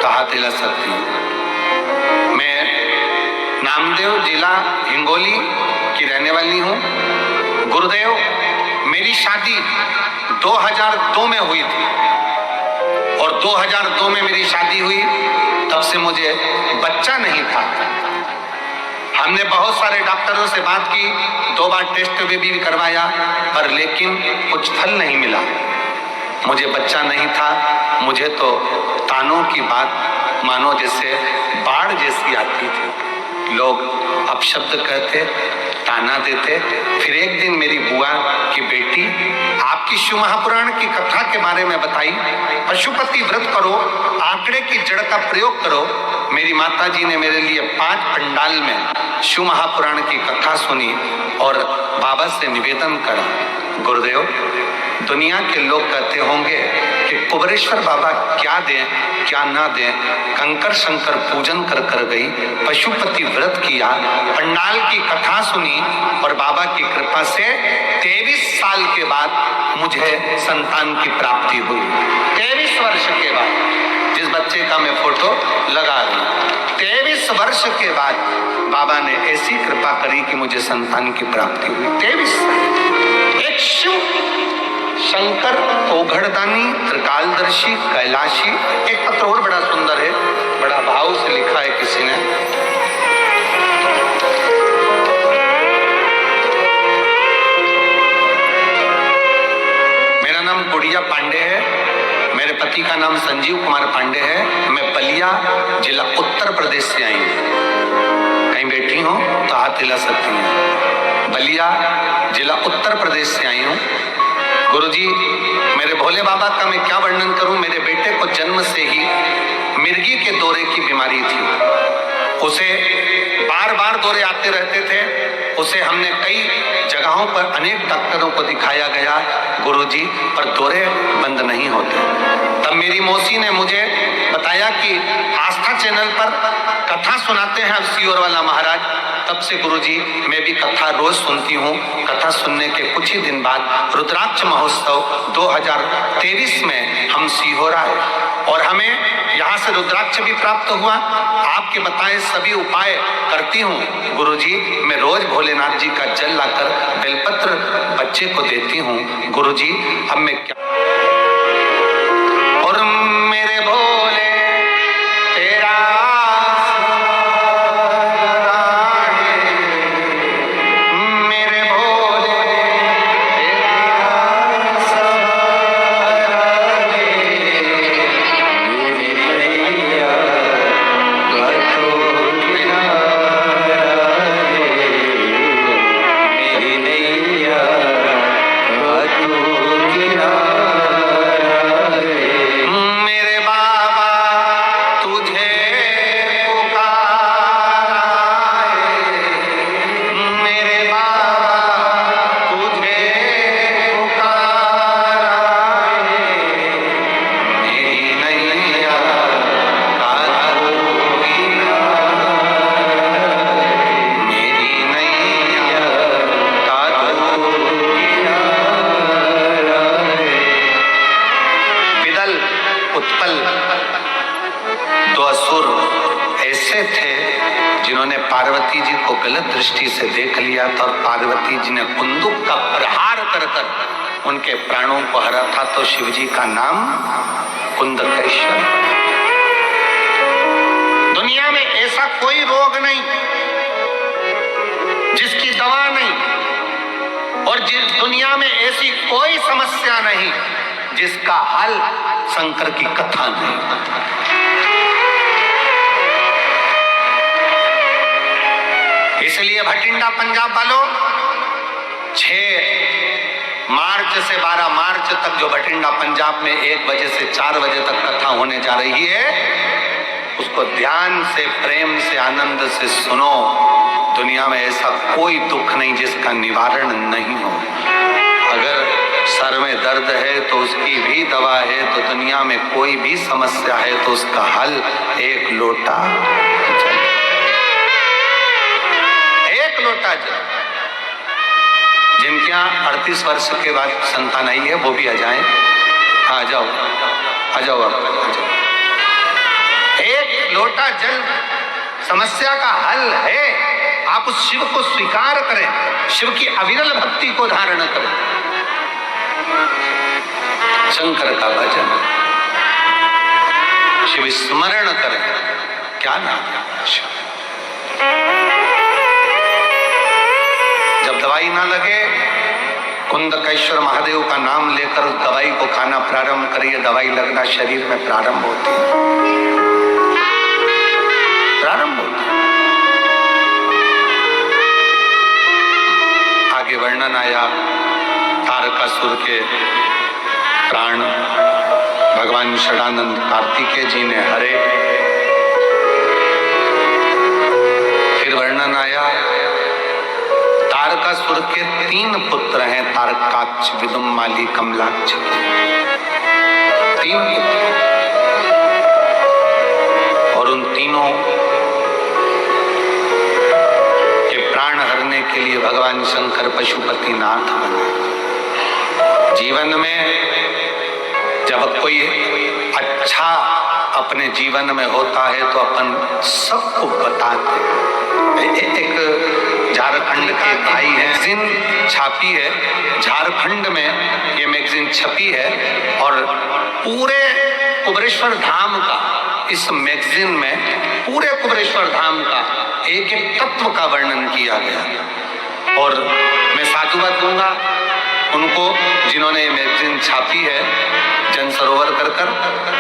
तो हाथ हिला सकती हूँ। मैं नामदेव जिला हिंगोली की रहने वाली हूँ। गुरुदेव, मेरी शादी 2002 में हुई थी और 2002 में मेरी शादी हुई। तब से मुझे बच्चा नहीं था। हमने बहुत सारे डॉक्टरों से बात की, 2 बार टेस्ट भी करवाया, पर लेकिन कुछ फल नहीं मिला। मुझे बच्चा नहीं था। मुझे तो तानों की बात मानो जैसे बाढ़ जैसी आती थी। लोग अपशब्द कहते, ताना देते। फिर एक दिन मेरी बुआ की बेटी आपकी शिव महापुराण की कथा के बारे में बताई। पशुपति व्रत करो, आंकड़े की जड़ का प्रयोग करो। मेरी माता जी ने मेरे लिए 5 पंडाल में शिव महापुराण की कथा सुनी और बाबा से निवेदन करा, गुरुदेव, दुनिया के लोग कहते होंगे कि कुबरेश्वर बाबा क्या दें क्या ना दें। कंकर शंकर पूजन कर कर गई, पशुपति व्रत किया, पंडाल की कथा सुनी और बाबा की कृपा से 23 साल के बाद मुझे संतान की प्राप्ति हुई। 23 वर्ष के बाद, जिस बच्चे का मैं फोटो लगा रहा हूं, 23 वर्ष के बाद बाबा ने ऐसी कृपा करी कि मुझे संतान की प्राप्ति हुई। 23 साल। एक शिव शंकर ओघड़दानी, त्रिकालदर्शी, कैलाशी। एक पत्र और बड़ा सुंदर है, बड़ा भाव से लिखा है किसी ने। मेरा नाम गुड़िया पांडे है। मेरे पति का नाम संजीव कुमार पांडे है। मैं बलिया जिला उत्तर प्रदेश से आई हूँ। कहीं बैठी हूँ तो हाथ हिला सकती हैं। बलिया जिला उत्तर प्रदेश से आई हूँ। गुरुजी, मेरे भोले बाबा का मैं क्या वर्णन करूं। मेरे बेटे को जन्म से ही मिर्गी के दौरे की बीमारी थी। उसे बार बार दौरे आते रहते थे। उसे हमने कई जगहों पर अनेक डॉक्टरों को दिखाया गया गुरुजी, पर दौरे बंद नहीं होते। तब मेरी मौसी ने मुझे बताया कि आस्था चैनल पर कथा सुनाते हैं सियोर वाला महाराज। तब से गुरुजी मैं भी कथा रोज सुनती हूँ। कथा सुनने के कुछ ही दिन बाद रुद्राक्ष महोत्सव 2023 में हम सीहोर आए और हमें यहाँ से रुद्राक्ष भी प्राप्त हुआ। आपके बताए सभी उपाय करती हूँ गुरुजी। मैं रोज भोलेनाथ जी का जल लाकर बेलपत्र बच्चे को देती हूँ गुरुजी। अब मैं क्या और मेरे भोले तेरा गलत दृष्टि से देख लिया था और पार्वती जी ने कुंदुक का प्रहार कर कर उनके प्राणों को हरा था। तो शिव जी का नाम कुंदकेश्वर। दुनिया में ऐसा कोई रोग नहीं जिसकी दवा नहीं, और जिस दुनिया में ऐसी कोई समस्या नहीं जिसका हल शंकर की कथा नहीं। इसलिए भटिंडा पंजाब वालों 6 मार्च से 12 मार्च तक जो भटिंडा पंजाब में 1 बजे से 4 बजे तक कथा होने जा रही है, उसको ध्यान से, प्रेम से, आनंद से सुनो। दुनिया में ऐसा कोई दुख नहीं जिसका निवारण नहीं हो। अगर सर में दर्द है तो उसकी भी दवा है। तो दुनिया में कोई भी समस्या है तो उसका हल एक लोटा जल। एक लोटा जल। जिनके यहाँ 38 वर्ष के बाद संतान आई है वो भी आ जाएं। आ जाओ, आ जाओ, आप आ जाओ। एक लोटा जल समस्या का हल है। आप उस शिव को स्वीकार करें, शिव की अविरल भक्ति को धारण करें, शंकर का भजन, शिव स्मरण करें। क्या नाम है शिव? जब दवाई ना लगे, कुंदकेश्वर महादेव का नाम लेकर उस दवाई को खाना प्रारंभ करिए। दवाई लगना शरीर में प्रारंभ होती है, प्रारंभ होती है। आगे वर्णन आया तारकासुर के प्राण भगवान षडानंद कार्तिकेय जी ने हरे। फिर वर्णन आया तारकासुर के 3 पुत्र हैं, तारकाक्ष, विदुम्माली, कमलाक्ष। 3 पुत्र, और उन तीनों के प्राण हरने के लिए भगवान शंकर पशुपति नाथ बने। जीवन में जब कोई अच्छा अपने जीवन में होता है तो अपन सबको बताते हैं। एक झारखंड के भाई हैं, मैगजीन छापी है झारखंड में, ये मैगजीन छपी है और पूरे कुबेरेश्वर धाम का, इस मैगजीन में पूरे कुबेरेश्वर धाम का एक एक तत्व का वर्णन किया गया। और मैं साधुवाद दूंगा उनको जिन्होंने ये मैगजीन छापी है, जन सरोवर कर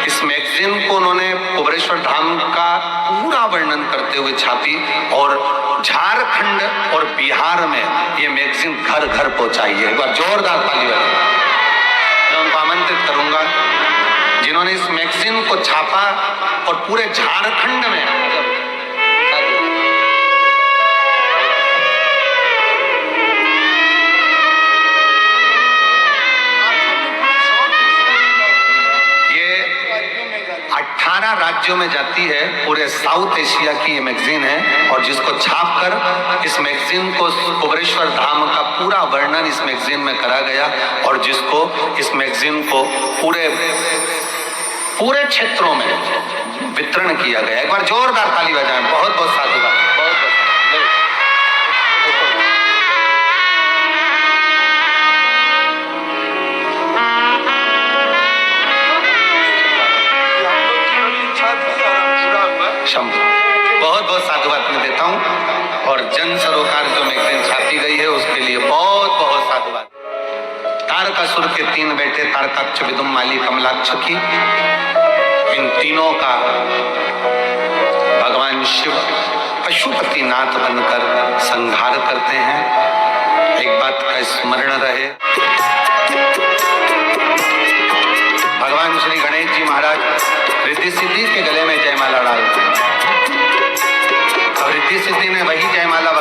इस मैगजीन को उन्होंने कुबेरेश्वर धाम का पूरा वर्णन करते हुए छापी और झारखंड और बिहार में ये मैगजीन घर घर पहुंचाई है। एक बार जोरदार ताली बजाएं। मैं उनको आमंत्रित करूंगा जिन्होंने इस मैगजीन को छापा और पूरे झारखंड में ये 18 राज्यों में जाती है। पूरे साउथ एशिया की ये मैगजीन है और जिसको छापकर इस मैगजीन को कुबेरेश्वर धाम का पूरा वर्णन इस मैगजीन में करा गया और जिसको इस मैगजीन को पूरे क्षेत्रों में वितरण किया गया। एक बार जोरदार ताली बजाएं। बहुत बहुत साधुवाद। बहुत बहुत साधुवाद मैं देता हूं और जन सरोकार जो मैगजीन छापी गई है उसके लिए बहुत बहुत साधुवाद। तारकासुर के 3 बेटे तारकाक्ष, विदुम्माली, कमलाक्ष की, इन तीनों का भगवान शिव पशुपति नाथ बनकर संहार करते हैं। एक बात का स्मरण रहे, भगवान श्री गणेश जी महाराज रिद्धि सिद्धि के गले में जयमाला डालते हैं। अब रिद्धि सिद्धि ने वही जयमाला